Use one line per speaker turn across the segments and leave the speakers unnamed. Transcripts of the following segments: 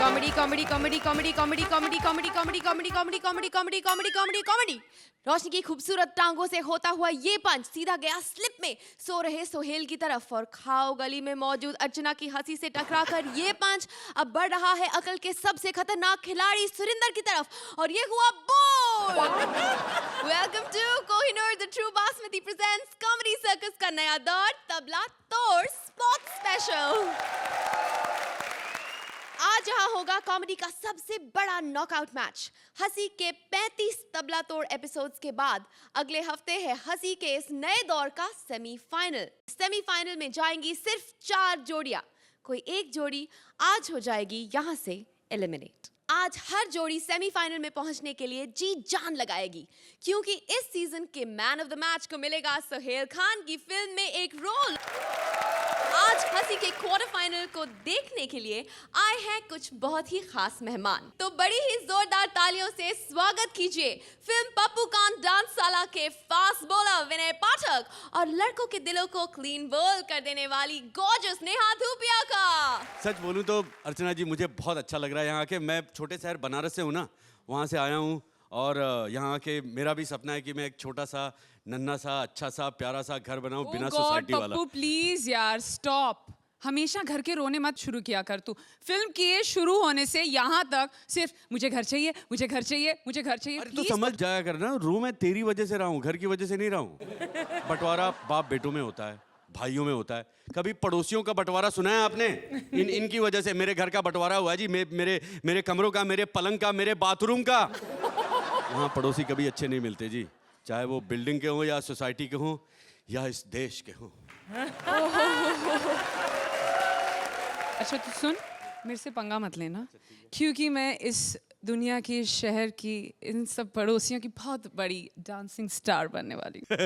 Comedy comedy comedy comedy comedy comedy comedy comedy comedy comedy comedy comedy comedy comedy. Roshni की खूबसूरत टांगों से होता हुआ ये पंच सीधा गया स्लिप में सो रहे सोहेल की तरफ और खाओ गली में मौजूद अर्चना की हंसी से टकराकर ये पंच अब बढ़ रहा है अकल के सबसे खतरनाक खिलाड़ी सुरिंदर की तरफ और ये हुआ बोल। Welcome to Kohinoor the true basmati presents comedy circus का नया दौर तबला तोड़ स्पोर्ट्स स्पेशल। आज यहाँ होगा कॉमेडी का सबसे बड़ा नॉकआउट मैच। हंसी के 35 तबला तोड़ एपिसोड्स के बाद अगले हफ्ते है हंसी के इस नए दौर का सेमीफाइनल। सेमीफाइनल में जाएंगी सिर्फ 4 जोड़ियां। कोई एक जोड़ी आज हो जाएगी यहाँ से एलिमिनेट। आज हर जोड़ी सेमीफाइनल में पहुंचने के लिए जी जान लगाएगी क्योंकि इस सीजन के मैन ऑफ द मैच को मिलेगा सोहेल खान की फिल्म में एक रोल। आज हंसी के क्वार्टर फाइनल को देखने के लिए आए हैं कुछ बहुत ही खास मेहमान। तो बड़ी ही जोरदार तालियों से स्वागत कीजिए फिल्म पप्पू कांत डांसशाला के फास्ट बॉलर विनय पाठक और लड़कों के दिलों को क्लीन बोल कर देने वाली गॉर्जियस नेहा धूपिया का।
सच बोलूं तो अर्चना जी मुझे बहुत अच्छा लग रहा है यहाँ के। मैं छोटे शहर बनारस से हूँ ना, वहाँ से आया हूँ और यहाँ के मेरा भी सपना है कि मैं एक छोटा सा नन्हा सा अच्छा सा प्यारा सा घर बनाऊं बिना सोसाइटी वाला।
पप्पू प्लीज यार स्टॉप, हमेशा घर के रोने मत शुरू किया कर तू। फिल्म के शुरू होने से यहाँ तक सिर्फ मुझे घर चाहिए, मुझे घर चाहिए, मुझे घर चाहिए।
अरे तो समझ जाया कर ना, रू मैं तेरी वजह से रहा हूँ, घर की वजह से नहीं रहा हूँ। बंटवारा बाप बेटों में होता है, भाइयों में होता है। कभी पड़ोसियों का बंटवारा सुना है आपने? इनकी वजह से मेरे घर का बंटवारा हुआ है जी, मेरे कमरों का, मेरे पलंग का, मेरे बाथरूम का। वहाँ पड़ोसी कभी अच्छे नहीं मिलते जी, चाहे वो बिल्डिंग के हों या सोसाइटी के हों या इस देश के हों।
अच्छा तो सुन, मेरे से पंगा मत लेना क्योंकि मैं इस दुनिया की शहर की इन सब पड़ोसियों की बहुत बड़ी डांसिंग स्टार बनने वाली हूँ।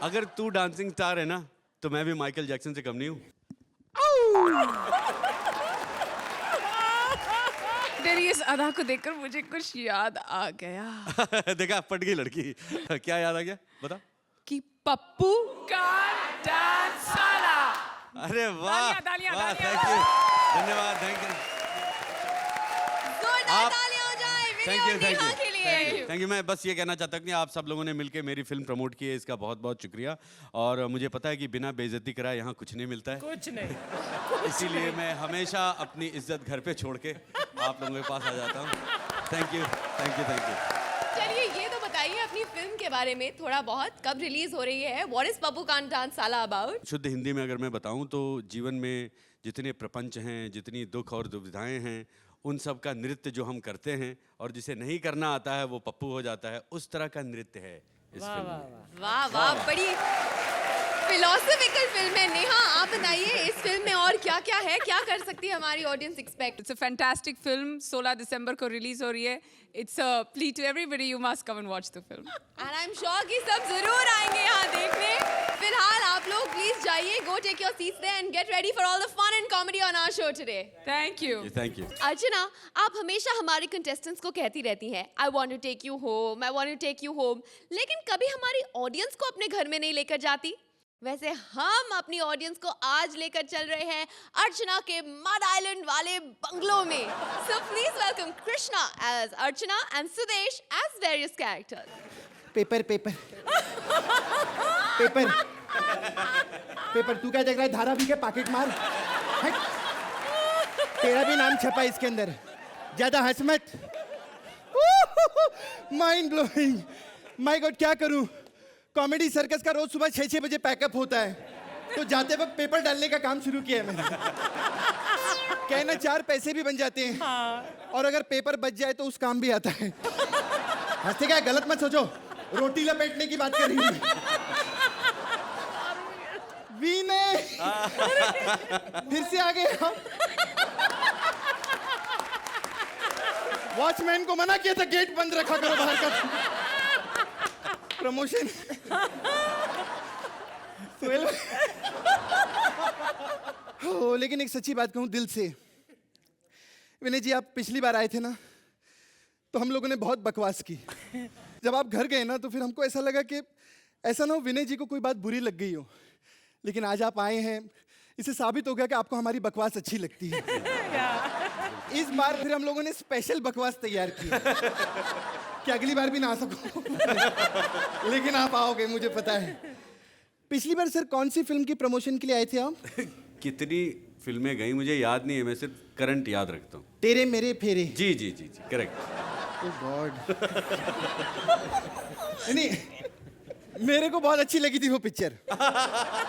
अगर तू डांसिंग स्टार है ना तो मैं भी माइकल जैक्सन से कम नहीं हूँ।
तेरी इस अदा को देखकर मुझे कुछ याद आ गया।
देखा, पट गई लड़की। क्या याद आ गया बता?
कि पप्पू का डांसशाला।
अरे वाह,
तालियां,
वाह,
तालियां।
थैंक यू, धन्यवाद, थैंक यू।
जोरदार तालियां हो जाए विनय और नेहा के लिए।
Thank you. मैं बस ये कहना चाहता हूँ कि आप सब लोगों ने मिलकर मेरी फिल्म प्रमोट की है, इसका बहुत बहुत शुक्रिया। और मुझे पता है कि बिना बेइज्जती कराए यहाँ कुछ नहीं मिलता है,
कुछ नहीं।
इसीलिए मैं हमेशा अपनी इज्जत घर पे छोड़ के आप लोगों के पास आ जाता हूँ। Thank you, thank you, thank you.
चलिए ये तो बताइए अपनी फिल्म के बारे में थोड़ा बहुत, कब रिलीज हो रही है? व्हाट इज पप्पू कांत डांसशाला अबाउट?
शुद्ध हिंदी में अगर मैं बताऊं तो जीवन में जितने प्रपंच हैं, जितनी दुख और दुविधाएं हैं, उन सब का नृत्य जो हम करते हैं और जिसे नहीं करना आता है वो पप्पू हो जाता है, उस तरह का नृत्य है इस फिल्म में।
वाह वाह, बड़ी फिलोसॉफिकल फिल्म है। नेहा आप बताइए इस फिल्म में और क्या क्या है, क्या कर सकती है हमारी audience expect?
It's a fantastic film, 16 दिसंबर को रिलीज हो रही है। It's a plea to everybody, you must come and watch the film.
And I am sure कि सब जरूर आएंगे यहाँ देखने। फिलहाल आप लोग प्लीज जाइए, go take your seats there and get ready for all the fun and comedy on our show today.
Thank you.
Thank you.
Archana, आप हमेशा हमारे कंटेस्टेंट्स को कहती रहती हैं I want to take you home, I want to take you home, लेकिन कभी हमारी ऑडियंस को अपने घर में नहीं लेकर जाती। वैसे हम अपनी ऑडियंस को आज लेकर चल रहे हैं अर्चना के मड आइलैंड वाले बंगलों में। So please welcome Krishna as Archana and Sudesh as various characters.
Paper paper paper paper, तू क्या देख रहा है? धारा भी के पॉकेट मार। हट। तेरा भी नाम छपा इसके अंदर, ज्यादा हंस मत। Mind blowing. माय गॉड, क्या करूं? कॉमेडी सर्कस का रोज सुबह 6-6 बजे पैकअप होता है, तो जाते वक्त पेपर डालने का काम शुरू किया है मैंने। कहना 4 पैसे भी बन जाते हैं। हाँ। और अगर पेपर बच जाए तो उस काम भी आता है। हंसते क्या, गलत मत सोचो, रोटी लपेटने की बात कर रही हूँ। विनय फिर से आ गए हम। वॉचमैन को मना किया था गेट बंद रखा करो बाहर का। प्रमोशन। हो, लेकिन एक सच्ची बात कहूं दिल से, विनय जी आप पिछली बार आए थे ना तो हम लोगों ने बहुत बकवास की। जब आप घर गए ना तो फिर हमको ऐसा लगा कि ऐसा ना हो विनय जी को कोई बात बुरी लग गई हो, लेकिन आज आप आए हैं, इससे साबित हो गया कि आपको हमारी बकवास अच्छी लगती है। इस बार फिर हम लोगों ने स्पेशल बकवास तैयार की कि अगली बार भी ना आ सको लेकिन आप आओगे, मुझे पता है। पिछली बार सर कौन सी फिल्म की प्रमोशन के लिए आए थे आप?
कितनी फिल्में गई मुझे याद नहीं है, मैं सिर्फ करंट याद रखता हूँ।
तेरे मेरे फेरे।
जी जी जी जी करेक्ट।
ओह गॉड। नहीं, मेरे को बहुत अच्छी लगी थी वो पिक्चर,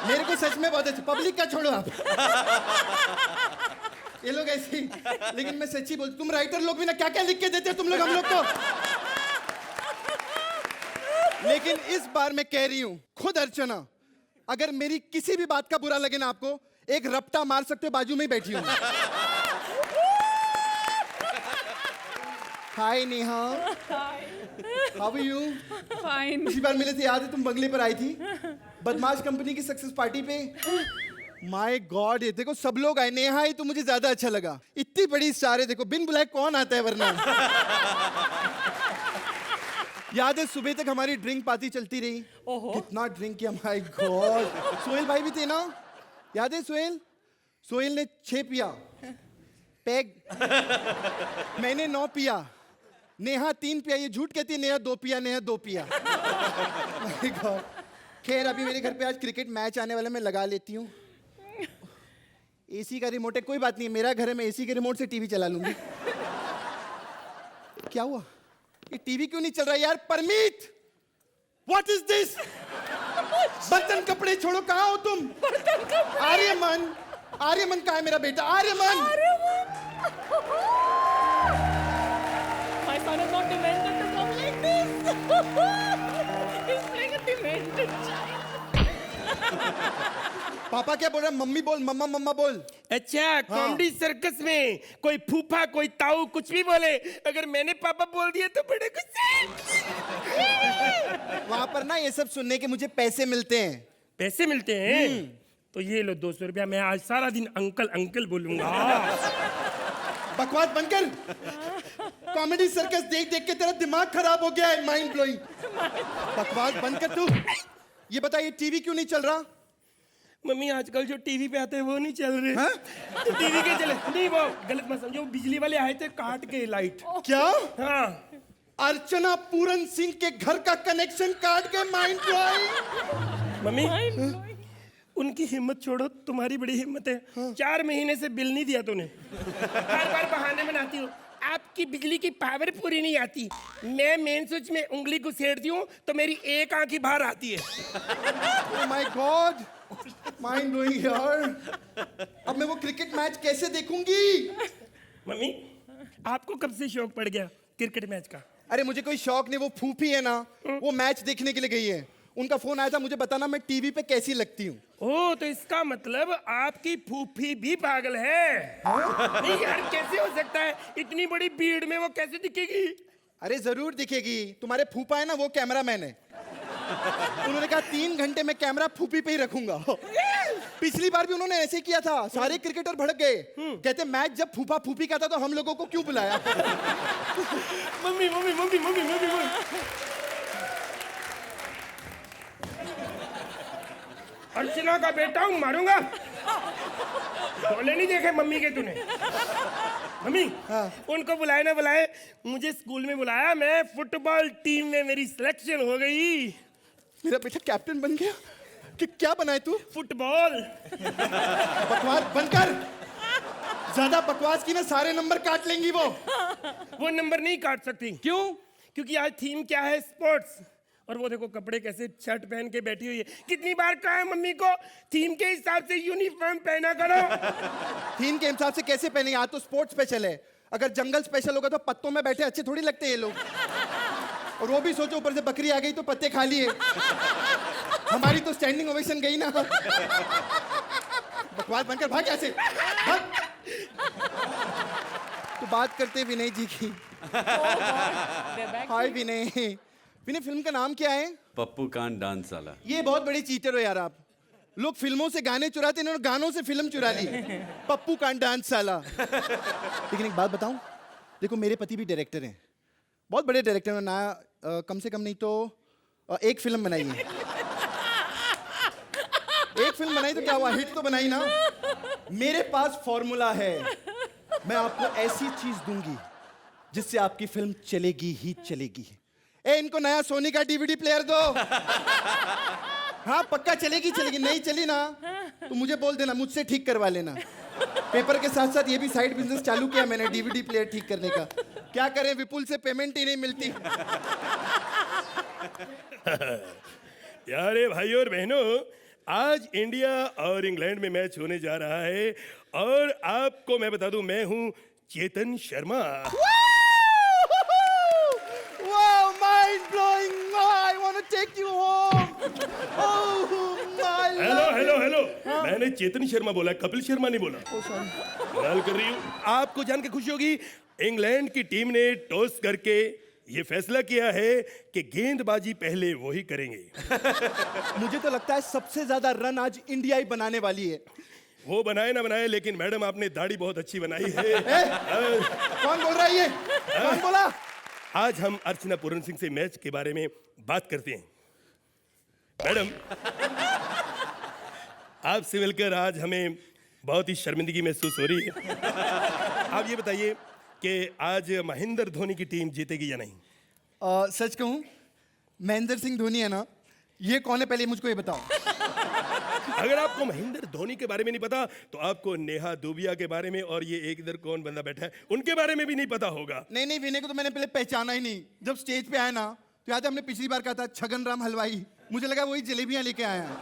मेरे को सच में बहुत अच्छी। पब्लिक का छोड़ो आप, ये लोग ऐसे ही, लेकिन मैं सच्ची बोल, तुम राइटर लोग भी ना क्या क्या लिख के देते हो तुम लोग हम लोग को। लेकिन इस बार मैं कह रही हूं, खुद अर्चना, अगर मेरी किसी भी बात का बुरा लगे ना आपको, एक रपटा मार सकते हो, बाजू में ही बैठी हूं। Hi Neha, how are you?
Fine.
पिछली बार मिले थे, याद है? तुम बंगले पर आई थी बदमाश कंपनी की सक्सेस पार्टी पे। माय गॉड, ये देखो सब लोग आए, नेहा ही तो मुझे ज्यादा अच्छा लगा। इतनी बड़ी स्टार है, देखो बिन बुलाए कौन आता है वरना। याद है सुबह तक हमारी ड्रिंक पार्टी चलती रही। कितना ड्रिंक किया, माय गॉड। सोहेल भाई भी थे ना, याद है सोहेल? सोहेल ने 6 पिया पैग, मैंने 9 पिया, नेहा 3 पिया। ये झूठ कहती है, नेहा 2 पिया, नेहा 2 पिया। My God. खैर अभी मेरे घर पे आज क्रिकेट मैच आने वाला, मैं लगा लेती हूँ। एसी का रिमोट है, कोई बात नहीं, मेरा घर है, मैं एसी के रिमोट से टीवी चला लूंगी। क्या हुआ? ये टीवी क्यों नहीं चल रहा यार? Parmeet, what is this? बर्तन कपड़े छोड़ो, कहाँ हो तुम? आर्यमन, आर्यमन कहाँ है मेरा बेटा? Aryaman,
My son is not demented to come like this. He's playing a demented child.
पापा क्या बोल रहा है? मम्मी बोल, मम्मा मम्मा बोल।
अच्छा, कॉमेडी सर्कस में कोई फूफा कोई ताऊ कुछ भी बोले, अगर मैंने पापा बोल दिया तो बड़े गुस्से।
वहां पर ना ये सब सुनने के मुझे पैसे मिलते हैं।
पैसे मिलते हैं? तो ये लो 200 रुपया, मैं आज सारा दिन अंकल अंकल बोलूंगा।
बकवास बंद कर। कॉमेडी सर्कस देख देख के तेरा दिमाग खराब हो गया है, माइंड ब्लोइंग। बकवास बंद कर तू। ये बता, ये टीवी क्यों नहीं चल रहा?
मम्मी आजकल जो टीवी पे आते हैं वो नहीं चल रहे।
हाँ?
तो टीवी के चले नहीं, वो गलत मत समझो, बिजली वाले आए थे काट के लाइट।
क्या?
हाँ,
अर्चना पूरन सिंह के घर का कनेक्शन काट के, माइंड ब्लोइंग।
मम्मी उनकी हिम्मत छोड़ो, तुम्हारी बड़ी हिम्मत है। 4 महीने से बिल नहीं दिया तूने। बार बार बहाने बनाती हो, आपकी बिजली की पावर पूरी नहीं आती। मैं मेन स्विच में उंगली घुसेड़ती हूँ तो मेरी एक आंख ही बाहर आती है।
Oh my God, mind blowing यार। अब मैं वो क्रिकेट मैच कैसे देखूंगी?
मम्मी आपको कब से शौक पड़ गया क्रिकेट मैच का?
अरे मुझे कोई शौक नहीं, वो फूफी है ना, वो मैच देखने के लिए गई है। उनका फोन आया था, मुझे बताना मैं टीवी पे कैसी लगती हूँ।
ओह, तो इसका मतलब आपकी फूफी भी पागल है। नहीं यार, कैसे हो सकता है? इतनी बड़ी भीड़ में वो कैसे दिखेगी?
अरे जरूर दिखेगी, तुम्हारे फूफा है ना, वो कैमरामैन है। उन्होंने कहा 3 घंटे में कैमरा फूफी पे ही रखूंगा। पिछली बार भी उन्होंने ऐसे किया था, सारे क्रिकेटर भड़क गए, कहते मैच जब फूफा फूफी का था तो हम लोगों को क्यों बुलाया?
Mummy mummy mummy mummy mummy mummy Archana का बेटा हूँ, मारूंगा। बोले नहीं देखे मम्मी के तूने? मम्मी उनको बुलाए ना बुलाए, मुझे स्कूल में बुलाया, मैं फुटबॉल टीम में मेरी सिलेक्शन हो गई।
मेरा बेटा कैप्टन बन गया? कि क्या बनाए तू?
फुटबॉल।
बकवास बंद कर। ज्यादा बकवास की ना सारे नंबर काट लेंगी वो
नंबर नहीं काट सकती। क्यों? क्योंकि आज थीम क्या है? स्पोर्ट्स। और वो देखो कपड़े कैसे शर्ट पहन के बैठी हुई है। कितनी बार कहा है मम्मी को थीम के हिसाब से यूनिफॉर्म पहना करो।
थीम के हिसाब से कैसे पहने? आज तो स्पोर्ट्स स्पेशल है, अगर जंगल स्पेशल होगा तो पत्तों में बैठे अच्छे थोड़ी लगते हैं ये लोग। और वो भी सोचो, ऊपर से बकरी आ गई तो पत्ते खा लिए। हमारी तो स्टैंडिंग ओवेशन गई ना। बकवास बनकर भाग यहाँ से, भाग। तो बात करते विनय जी की। हाय विनय। विनय, फिल्म का नाम क्या है?
पप्पू कांड डांस साला।
ये बहुत बड़े चीटर हो यार आप। लोग फिल्मों से गाने चुराते, इन्होंने गानों से फिल्म चुरा ली। पप्पू कांड डांस साला। लेकिन एक बात बताऊं, देखो मेरे पति भी डायरेक्टर हैं, बहुत बड़े डायरेक्टर हैं ना। कम से कम नहीं तो 1 फिल्म बनाई है। एक फिल्म बनाई तो क्या हुआ, हिट तो बनाई ना। मेरे पास फॉर्मूला है, मैं आपको ऐसी चीज दूंगी जिससे आपकी फिल्म चलेगी ही चलेगी। इनको नया सोनी का डीवीडी प्लेयर दो। हाँ पक्का चलेगी चलेगी, नहीं चली ना तो मुझे बोल देना, मुझसे ठीक करवा लेना। पेपर के साथ साथ ये भी साइड बिजनेस चालू किया मैंने, डीवीडी प्लेयर ठीक करने का। क्या करें, विपुल से पेमेंट ही नहीं मिलती।
प्यारे भाइयों और बहनों, आज इंडिया और इंग्लैंड में मैच होने जा रहा है और आपको मैं बता दूं, मैं हूं Chetan Sharma.
Wow, mind blowing! I want to take you home. Oh my
hello
love.
Hello hello, मैंने चेतन शर्मा बोला, कपिल शर्मा नहीं बोला। सवाल कर रही हूँ। आपको जान के खुशी होगी, इंग्लैंड की टीम ने टॉस करके ये फैसला किया है कि गेंदबाजी पहले वो ही करेंगे।
मुझे तो लगता है सबसे ज्यादा रन आज इंडिया ही बनाने वाली है।
वो बनाए ना बनाए, लेकिन मैडम आपने दाढ़ी बहुत अच्छी बनाई है।
कौन बोल रहा है ये? कौन बोला?
आज हम अर्चना पूरन सिंह से मैच के बारे में बात करते हैं। मैडम, आपसे मिलकर आज हमें बहुत ही शर्मिंदगी महसूस हो रही है। आप ये बताइए कि आज महेंद्र धोनी की टीम जीतेगी या नहीं?
सच कहूं, महेंद्र सिंह धोनी है ना, ये कौन है पहले मुझको ये बताओ।
अगर आपको महेंद्र धोनी के बारे में नहीं पता तो आपको नेहा दुबिया के बारे में और ये एक इधर कौन बंदा बैठा है उनके बारे में भी नहीं पता होगा।
नहीं विनय को तो मैंने पहले पहचाना ही नहीं। जब स्टेज पे आया ना तो याद है हमने पिछली बार कहा था छगन राम हलवाई, मुझे लगा वही जलेबियां लेके आया है।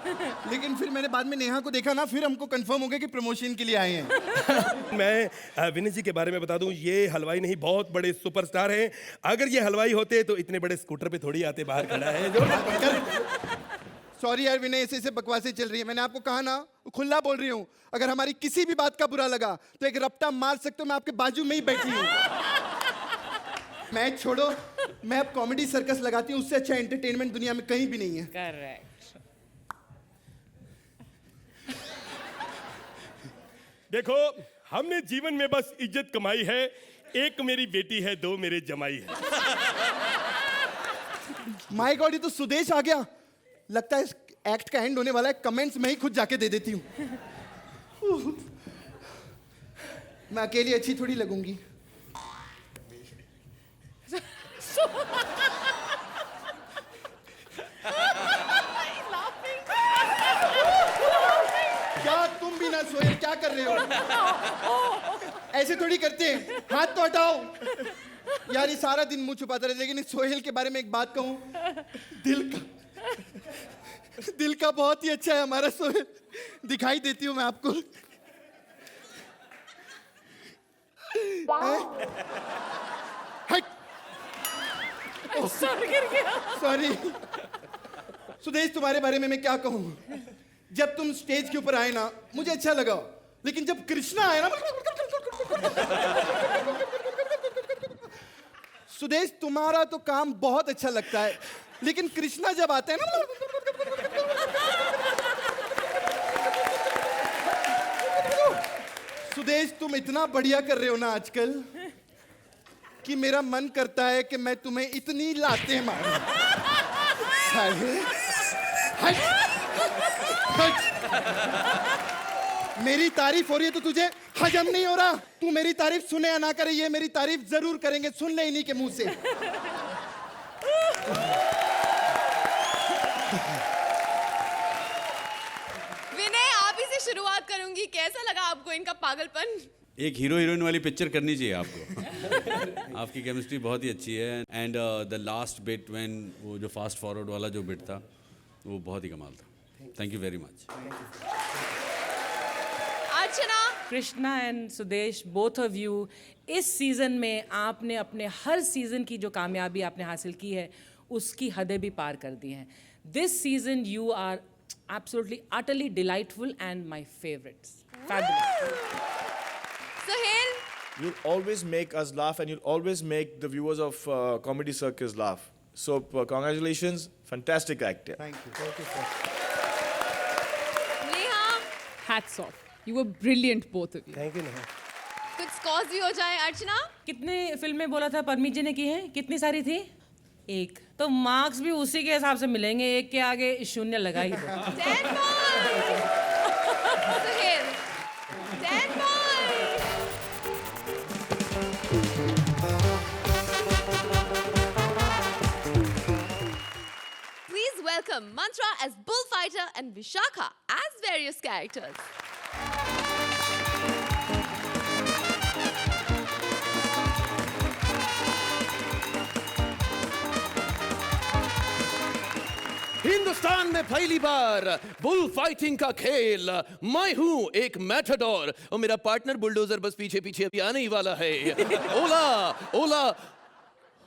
लेकिन फिर मैंने बाद में नेहा को देखा ना, फिर हमको कंफर्म हो गया कि प्रमोशन के लिए आए हैं।
मैं विनय जी के बारे में बता दूं, ये हलवाई नहीं, बहुत बड़े सुपरस्टार हैं। अगर ये हलवाई होते तो इतने बड़े स्कूटर पे थोड़ी आते, बाहर खड़ा है जो।
सॉरी यार विनय, ऐसे बकवासें चल रही है। मैंने आपको कहा ना, खुला बोल रही हूँ, अगर हमारी किसी भी बात का बुरा लगा तो एक रपटा मार सकते हो, मैं आपके बाजू में ही बैठी हूँ। मैच छोड़ो, मैं अब कॉमेडी सर्कस लगाती हूँ, उससे अच्छा एंटरटेनमेंट दुनिया में कहीं भी नहीं है।
करेक्ट।
देखो, हमने जीवन में बस इज्जत कमाई है। एक मेरी बेटी है, दो मेरे जमाई है।
माय गॉड, ये तो सुदेश आ गया। लगता है इस एक्ट का एंड होने वाला है, कमेंट्स में ही खुद जाके दे देती हूँ। मैं अकेली अच्छी थोड़ी लगूंगी। क्या तुम भी ना सोए, क्या कर रहे हो? ऐसे थोड़ी करते हैं, हाथ तो हटाओ। यार ये सारा दिन मुंह छुपाता रहे। लेकिन इस सोहेल के बारे में एक बात कहूं, दिल का बहुत ही अच्छा है हमारा सोहेल। दिखाई देती हूं मैं आपको। सॉरी सुदेश, तुम्हारे बारे में मैं क्या कहूं। जब तुम स्टेज के ऊपर आए ना, मुझे अच्छा लगा, लेकिन जब कृष्णा आए ना, सुदेश तुम्हारा तो काम बहुत अच्छा लगता है, लेकिन कृष्णा जब आते हैं ना, सुदेश तुम इतना बढ़िया कर रहे हो ना आजकल कि मेरा मन करता है कि मैं तुम्हें इतनी लाते मारूं। हट, हट। मेरी तारीफ हो रही है तो तुझे हजम नहीं हो रहा। तू मेरी तारीफ सुने या ना करे, ये मेरी तारीफ जरूर करेंगे, सुन ले इन्हीं के मुंह से।
विनय, आप ही से शुरुआत करूंगी। कैसा लगा आपको इनका पागलपन?
एक हीरो हीरोइन वाली पिक्चर करनी चाहिए आपको। आपकी केमिस्ट्री बहुत ही अच्छी है। And the last bit when वो जो फास्ट फॉरवर्ड वाला जो बिट था वो बहुत ही कमाल था। Thank you very much.
Archana,
Krishna and Sudesh, both of you, इस सीजन में आपने अपने हर सीजन की जो कामयाबी आपने हासिल की है उसकी हदें भी पार कर दी हैं। This season you are absolutely utterly delightful and my favorites. Fabulous.
Suhail,
You'll always make us laugh and you'll always make the viewers of Comedy Circus laugh. So congratulations, fantastic actor.
Thank you sir.
Neha,
Hats off. You were brilliant, both of you.
Thank you Neha.
कुछ scores भी हो जाए। अर्चना,
कितने फिल्में बोला था परमीत जी ने की हैं? कितनी सारी थी? एक। तो मार्क्स भी उसी के हिसाब से मिलेंगे, एक के आगे शून्य लगा ही दो।
10 points। Mantra as Bullfighter and Vishakha as various characters.
Hindustan में पहली बार बुल फाइटिंग का खेल। मैं हूं एक मैटाडोर और मेरा पार्टनर बुलडोजर बस पीछे पीछे अभी आने ही वाला है। ओला ओला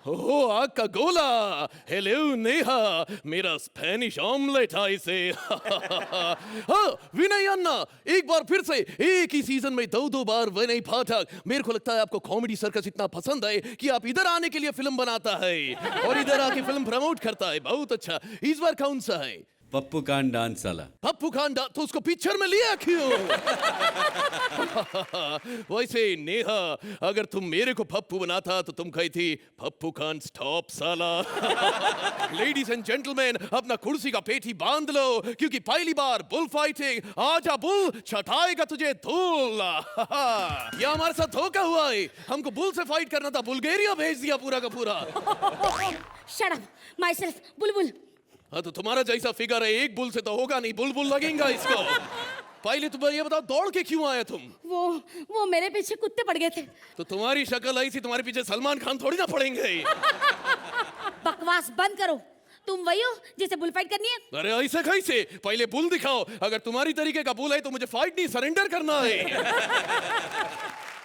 ओ आग का गोला। हेलो नेहा, मेरा स्पेनिश ऑमलेट है इसे। हाँ विनय अन्ना, एक बार फिर से एक ही सीजन में दो बार विनय पाठक। मेरे को लगता है आपको कॉमेडी सर्कस इतना पसंद है कि आप इधर आने के लिए फिल्म बनाता है और इधर आके फिल्म प्रमोट करता है। बहुत अच्छा। इस बार कौन सा है?
पप्पू कान डांस वाला।
पप्पू खान तो उसको पिक्चर में लिया क्यों? वैसे नेहा, अगर तुम मेरे को पप्पू बनाता तो तुम कही थी पप्पू खान स्टॉप साला। लेडीज एंड जेंटलमैन, अपना कुर्सी का पेटी बांध लो क्योंकि पहली बार बुल फाइटिंग। आजा बुल, छटाएगा तुझे धूल। ये हमारे साथ धोखा हुआ है। हमको बुल से फाइट करना था, बुल्गारिया भेज दिया पूरा का पूरा।
Shut up, myself, बुलबुल।
हाँ तो तुम्हारा जैसा फिगर है, एक बुल से तो होगा नहीं, बुलबुल लगेगा इसको। पहले तुम ये बताओ, दौड़ के क्यों आए तुम?
वो मेरे पीछे कुत्ते पड़ गए थे।
तो तुम्हारी शक्ल ऐसी, तुम्हारे पीछे सलमान खान थोड़ी ना पड़ेंगे।
बकवास बंद करो। तुम वही हो जिसे बुल फाइट करनी है?
अरे ऐसे कैसे? पहले बुल दिखाओ। अगर तुम्हारी तरीके का बुल है तो मुझे फाइट नहीं, सरेंडर करना है।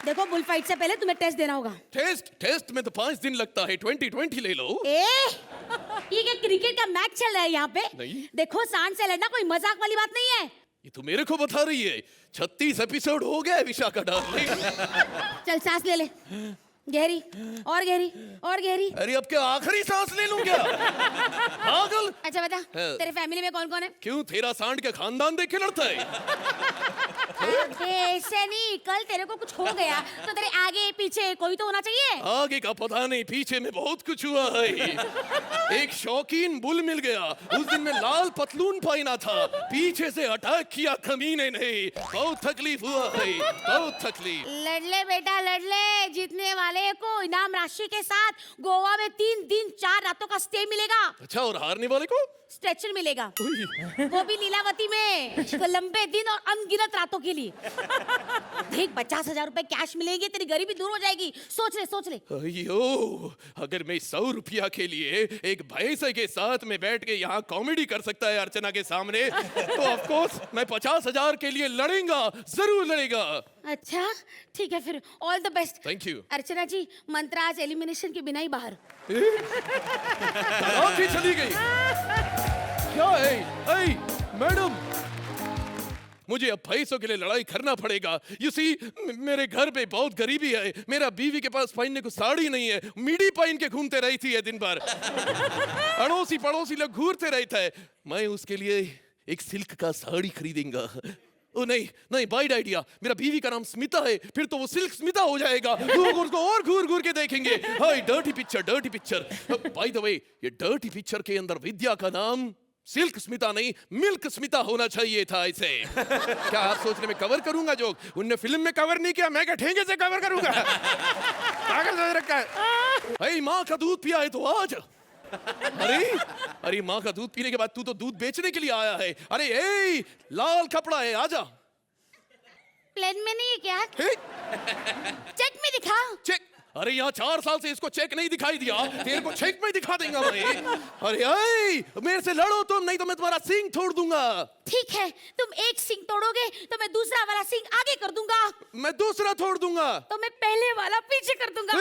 देखो, बुल फाइट से पहले तुम्हें टेस्ट देना होगा।
टेस्ट में तो 5 दिन लगता है। 2020 ले लो।
ये क्या क्रिकेट का मैच चल रहा है यहाँ पे?
नहीं।
देखो, सांड से लड़ना कोई मजाक वाली बात नहीं है।
ये तो मेरे को बता रही है। 36 एपिसोड हो गया विशाखा डार्लिंग।
चल सांस ले ले, गहरी और गहरी और गहरी।
अरे अब क्या आखिरी सांस ले लूं क्या? पागल।
अच्छा बता, तेरे फैमिली में कौन कौन है?
क्यों, तेरा सांड के खानदान देख के लड़ता है?
ऐसे नहीं, कल तेरे को कुछ हो गया तो तेरे आगे पीछे कोई तो होना चाहिए।
आगे का पता नहीं, पीछे में बहुत कुछ हुआ है। एक शौकीन बुल मिल गया। उस दिन में लाल पतलून पहना था, पीछे से अटैक किया कमीने ने। बहुत तकलीफ हुआ है, बहुत तकलीफ।
लड़ ले बेटा, लड़ ले। जीतने वाले को इनाम राशि के साथ गोवा में 3 दिन 4 रातों का स्टे मिलेगा।
अच्छा, और हारने वाले को?
स्ट्रेचर मिलेगा, वो भी लीलावती में, लंबे दिन और अनगिनत रातों के लिए। देख, 50,000 रुपए कैश मिलेंगे, तेरी गरीबी दूर हो जाएगी। सोच ले, सोच ले।
अयो, अगर मैं 100 रुपया के लिए एक भैंसे के साथ में बैठ के यहाँ कॉमेडी कर सकता है अर्चना के सामने, तो ऑफ कोर्स मैं 50,000 के लिए लड़ेगा, जरूर लड़ेगा।
अच्छा ठीक है, फिर all the best.
Thank you.
Archana ji, Mantra आज एलिमिनेशन के बिना ही बाहर।
चली गई। क्या है? ऐ, मैडम, मुझे अब पैसों के लिए लड़ाई करना पड़ेगा। यू सी, मेरे घर पे बहुत गरीबी है। मेरा बीवी के पास पहनने को साड़ी नहीं है, मिडी पहन के घूमते रहती है दिन भर। अड़ोसी पड़ोसी लोग घूरते रहते हैं। मैं उसके लिए एक सिल्क का साड़ी खरीदेंगा। ओ नहीं नहीं, बैड आइडिया। मेरा बीवी का नाम स्मिता है, फिर तो वो सिल्क स्मिता हो जाएगा। लोग उसको और घूर घूर के देखेंगे। Hi, dirty picture, dirty picture. By the way, ये डर्टी पिक्चर के अंदर विद्या का नाम सिल्क स्मिता नहीं, मिल्क स्मिता होना चाहिए था। इसे क्या आप सोच रहे मैं कवर करूंगा जोक? उनने फिल्म में कवर नहीं किया, मैं क्या ठेंगे से कवर करूंगा? पागल समझ रखा है। भाई, माँ का दूध पिया है तो आज। अरे माँ का दूध पीने के बाद तू तो दूध बेचने के लिए आया है। अरे ए, लाल कपड़ा है, आजा।
प्लेन में नहीं है क्या? चेक में दिखा।
चेक? अरे यहाँ 4 साल से इसको चेक नहीं दिखाई दिया, तेरे को चेक में दिखा देंगे मैं। अरे ए, मेरे से लड़ो तुम, नहीं तो मैं तुम्हारा सींग तोड़ दूंगा।
ठीक है, तुम एक सींग तोड़ोगे तो मैं दूसरा वाला सींग आगे कर दूंगा।
मैं दूसरा तोड़ दूंगा
तो मैं पहले वाला पीछे कर दूंगा।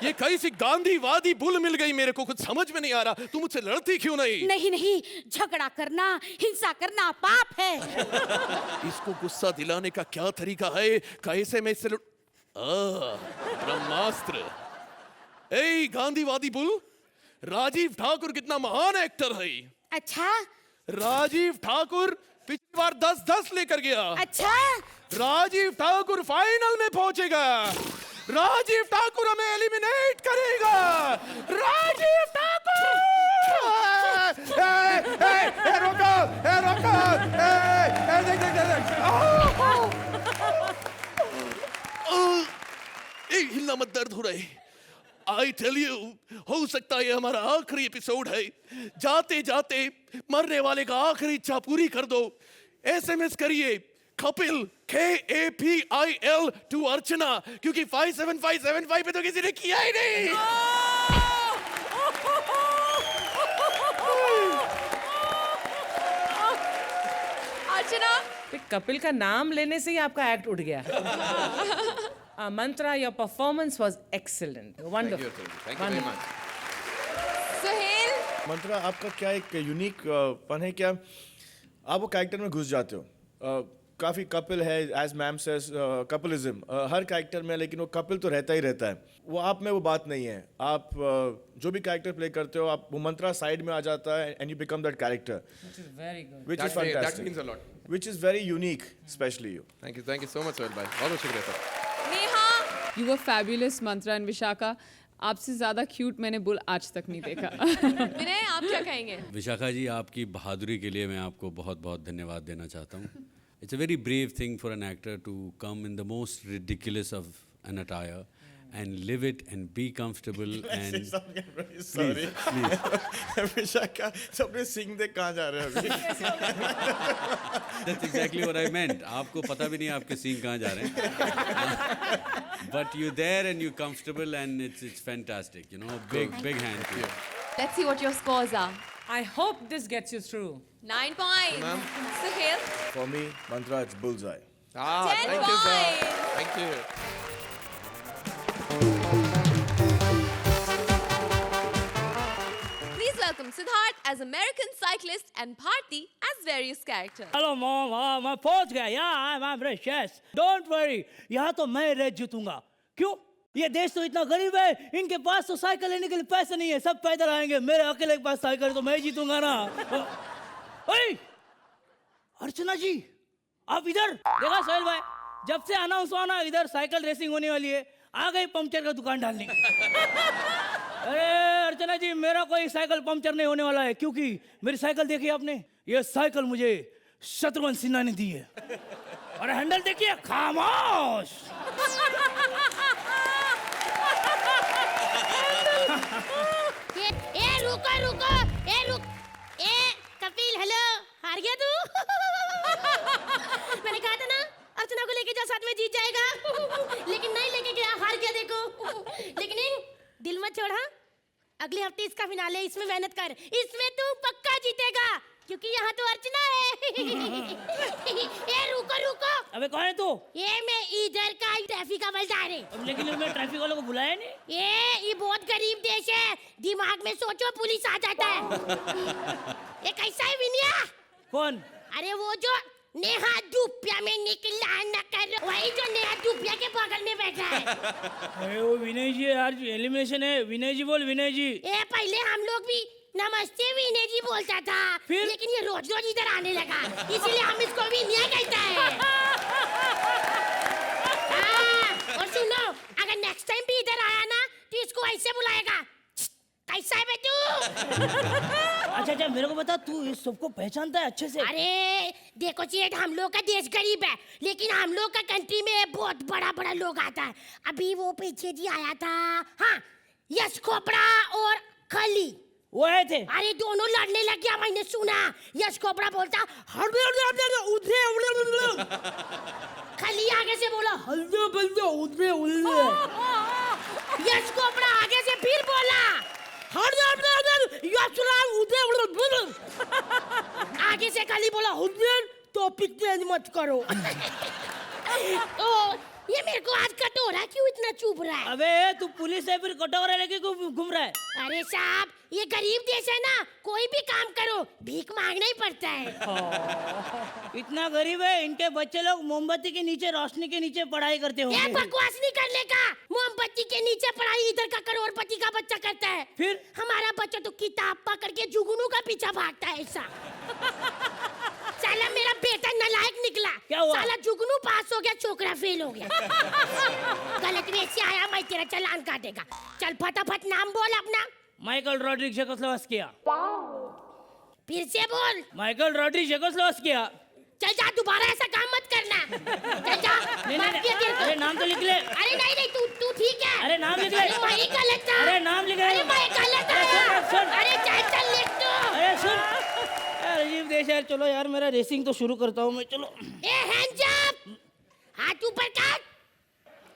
ये कैसी गांधीवादी बुल मिल गई मेरे को, कुछ समझ में नहीं आ रहा। तुम मुझसे लड़ती क्यों नहीं?
नहीं नहीं, झगड़ा करना, हिंसा करना पाप है।
इसको गुस्सा दिलाने का क्या तरीका है? कैसे मैं इससे ब्रह्मास्त्र। ए गांधीवादी बुल, राजीव ठाकुर कितना महान एक्टर है।
अच्छा,
राजीव ठाकुर पिछली बार 10-10 लेकर गया।
अच्छा,
राजीव ठाकुर फाइनल में पहुंचेगा। राजीव ठाकुर हमें एलिमिनेट करेगा। राजीव ठाकुर!
रोको, रोको,
हिलना मत, दर्द हो रहा है। आई टेल यू, हो सकता है ये हमारा आखिरी एपिसोड है। जाते जाते मरने वाले का आखिरी इच्छा पूरी कर दो। SMS करिए कपिल KAPIL टू अर्चना, क्योंकि 57575 पे तो किसी ने किया ही नहीं।
अर्चना,
तो कपिल का नाम लेने से ही आपका एक्ट उठ गया। Mantra, your performance was excellent, wonderful.
Thank you very much.
Suhel,
Mantra, आपका क्या एक यूनिक पन है क्या? आप वो कैरेक्टर में घुस जाते हो। काफ़ी कपिल है, एज मैम सेज, कपिलिज्म हर कैरेक्टर में, लेकिन वो कपिल तो रहता ही रहता है। वो आप में वो बात नहीं है। आप जो भी कैरेक्टर प्ले करते हो, आप वो मंत्रा साइड में आ जाता है and you become that character,
very good.
which is
That means
fantastic,
a lot.
which is very unique, especially you.
Thank you so much, Sohail भाई। बहुत शुक्रिया sir.
Neha,
you were fabulous Mantra and Vishakha. आपसे ज़्यादा cute मैंने bull आज तक नहीं देखा।
विनय, आप क्या कहेंगे?
विशाखा जी, आपकी बहादुरी के लिए मैं आपको बहुत बहुत धन्यवाद देना चाहता हूँ। It's a very brave thing for an actor to come in the most ridiculous of an attire and live it and be comfortable and
Sorry. Vishakha, सबने सिंह देख कहाँ जा रहे हैं अभी?
that's exactly what I meant. आपको पता भी नहीं आपके सीन कहाँ जा रहे हैं। But you're there and you're comfortable and it's fantastic. You know, big hand to you.
Let's see what your scores are.
I hope this gets you through.
9 points. Suhail,
For me, Mantra, it's bullseye.
10
Thank you, sir.
points.
Thank you.
Please welcome Siddharth as American cyclist and Bharti as various characters.
Hello mom, मैं पहुंच गया। या मैं ब्रेशियस, don't worry, यहाँ तो मैं race जीतूंगा। क्यों? ये देश तो इतना गरीब है, इनके पास तो साइकिल लेने के लिए पैसे नहीं है, सब पैदल आएंगे। मेरे अकेले के पास साइकिल है तो मैं जीतूंगा ना। ओए अर्चना जी, आप इधर देखा सोहेल भाई, जब से अनाउंस हुआ ना इधर साइकिल रेसिंग होने वाली है, आ गई पंक्चर का दुकान डालने। अरे अर्चना जी, मेरा कोई साइकिल पंक्चर नहीं होने वाला है, क्योंकि मेरी साइकिल देखी आपने, ये साइकिल मुझे शत्रुघ्न सिन्हा ने दी है। और हैंडल देखिए, खामोश।
रुको, कपिल, हेलो, हार गया तू? मैंने कहा था ना अर्चना को लेके जा, साथ में जीत जाएगा। लेकिन नहीं लेके गया, हार गया देखो। लेकिन दिल मत छोड़, हाँ? अगले हफ्ते इसका फिनाले, इसमें मेहनत कर, इसमें तू पक्का जीतेगा, क्योंकि यहाँ तो अर्चना है। रुको।
अबे कौन है तू?
ये मैं इधर का ट्रैफिक का हवलदार है।
अब लेकिन मैं ट्रैफिक वालों को बुलाया नहीं।
ये बहुत गरीब देश है, दिमाग में सोचो पुलिस आ जाता है। ये कैसा है विनया?
कौन?
अरे वो जो नेहा दुपिया में निकला न कर, वही जो नेहा दुपिया के बगल में बैठा है।
अरे वो विनय जी, यार एलिमिनेशन है। विनय जी बोल, विनय जी।
ये पहले हम लोग भी नमस्ते विनय जी बोलता था,
फिर?
लेकिन ये रोज रोज इधर आने लगा, इसलिए हम इसको विनय कहता है। और सुनो, अगर नेक्स्ट टाइम भी इधर आया ना तो इसको ऐसे बुलाएगा, कैसा है बे तू?
अच्छा, मेरे को बता, तू इस सबको पहचानता है अच्छे से?
अरे देखो सेठ, हम लोग का देश गरीब है, लेकिन हम लोग का कंट्री में बहुत बड़ा लोग आता है। अभी वो पीछे जी आया था, हाँ, यश खोपड़ा और खली,
वो आए थे।
अरे दोनों लड़ने लग गया, मैंने सुना। यश खोपड़ा बोलता खली आगे से बोला यश खोपड़ा आगे से फिर बोला आगे से खली बोला तो पिटने मत करो। ओ, ये मेरे को आज कटोरा क्यों इतना चुभ रहा है?
अबे तू पुलिस है, फिर कटोरा लेके क्यों घूम रहा है?
अरे साहब, ये गरीब देश है ना, कोई भी काम करो भीख मांगना ही पड़ता है।
इतना गरीब है, इनके बच्चे लोग मोमबत्ती के नीचे, रोशनी के नीचे पढ़ाई करते
ये
होंगे।
बकवास नहीं करने का। मोमबत्ती के नीचे पढ़ाई इधर का करोड़पति का बच्चा करता है,
फिर
हमारा बच्चा तो किताब पकड़ के जुगनू का पीछा भागता है। ऐसा साला मेरा बेटा नालायक निकला।
क्या हुआ?
साला जुगनू पास हो गया, छोकरा फेल हो गया। गलत वे से आया, मैं तेरा चालान काटेगा। चल फटाफट नाम बोल अपना।
माइकल रॉड्रिग जेकोस्लोवास्किया।
फिर से बोल।
माइकल रॉड्रिग जेकोस्लोवास्किया।
चल जा, दोबारा ऐसा काम मत करना। चल जा। माफ किया तेरे को।
अरे नाम तो लिख ले।
अरे नहीं, तू ठीक है।
अरे नाम लिख ले।
अरे वही गलत था।
अरे नाम लिख ले।
अरे वही गलत था।
सुन।
अरे चल लिख दो।
अरे सुन यार, अजीब देश यार। चलो यार, मेरा रेसिंग तो शुरू करता हूँ मैं। चलो।
ए हैंड्स अप, हाथ ऊपर कर,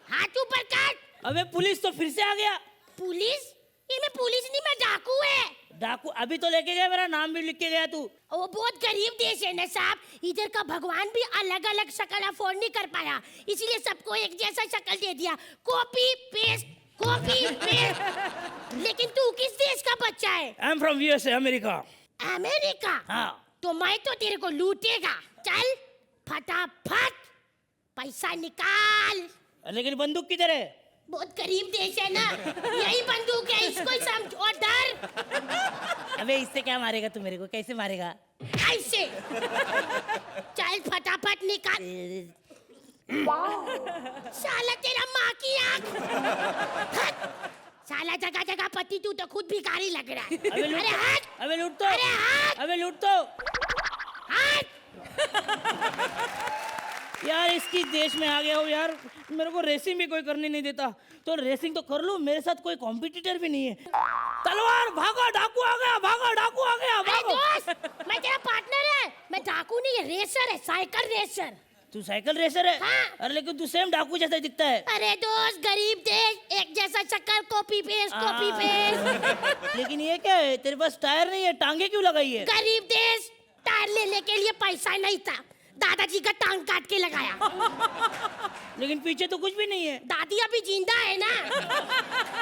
हाथ ऊपर कर।
अबे पुलिस तो फिर से आ गया।
पुलिस? ये मैं पुलिस नहीं, मैं डाकू है।
डाकू अभी तो लेके गया, मेरा नाम भी लिख के गया तू।
वो बहुत गरीब देश है ना साहब, इधर का भगवान भी अलग अलग शक्ल अफोर्ड नहीं कर पाया, इसीलिए सबको एक जैसा शक्ल दे दिया। Copy paste, copy paste. लेकिन तू किस देश का बच्चा है?
I am from USA, America.
America?
हाँ।
तो मैं तो तेरे को लूटेगा। चल फटाफट पैसा निकाल।
लेकिन बंदूक किधर है?
बहुत गरीब देश है ना, यही बंदूक है, इसको ही समझ और डर।
अबे इससे क्या मारेगा तू मेरे को? कैसे मारेगा?
ऐसे। चल फटाफट निकाल। साला तेरा माँ की आँख। हट। साला जगह जगह पति, तू तो खुद भिखारी लग रहा है। अरे हट।
अबे लूट तो।
अरे हट।
अबे लूट तो।
हट।
यार इसकी देश में आ गया हो यार, मेरे को रेसिंग भी कोई करने नहीं देता। तो रेसिंग तो कर लूं, मेरे साथ कोई कॉम्पिटिटर भी नहीं है। तलवार, भागो, डाकू आ गया, भागो, डाकू आ गया,
अरे
भागो।
दोस्त, मैं तेरा पार्टनर है। मैं डाकू नहीं, रेसर है, साइकिल रेसर।
तू साइकिल रेसर है?
हाँ।
अरे लेकिन तू सेम डाकू जैसा दिखता है।
अरे दोस्त, गरीब देश, एक जैसा शक्ल, कॉपी पेस्ट, कॉपी पेस्ट।
लेकिन ये क्या है, तेरे पास टायर नहीं है, टांगे क्यों लगाई है?
गरीब देश, टायर लेने के लिए पैसा नहीं था, दादाजी का टांग काट के लगाया।
लेकिन पीछे तो कुछ भी नहीं है।
दादी अभी जिंदा है ना।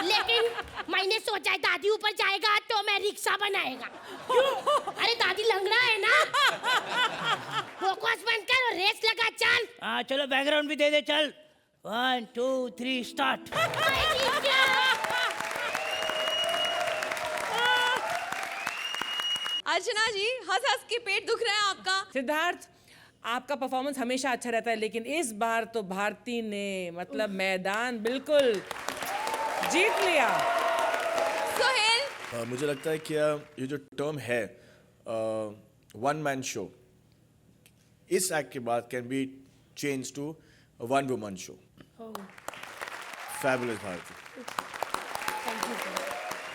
लेकिन मैंने सोचा है दादी ऊपर जाएगा तो मैं रिक्शा बनाएगा। क्यों? अरे दादी लंगड़ा है ना। फोकस बंद कर और रेस लगा, चल।
हाँ चलो, बैकग्राउंड भी दे दे, चल। 1 2 3 स्टार्ट।
अर्चना जी, हंस के पेट दुख रहा है आपका।
सिद्धार्थ, आपका परफॉर्मेंस हमेशा अच्छा रहता है, लेकिन इस बार तो भारती ने मतलब मैदान बिल्कुल जीत लिया।
सोहेल?
मुझे लगता है कि ये जो टर्म है वन मैन शो, इस एक्ट के बाद can be change to one woman show. Fabulous Bharti.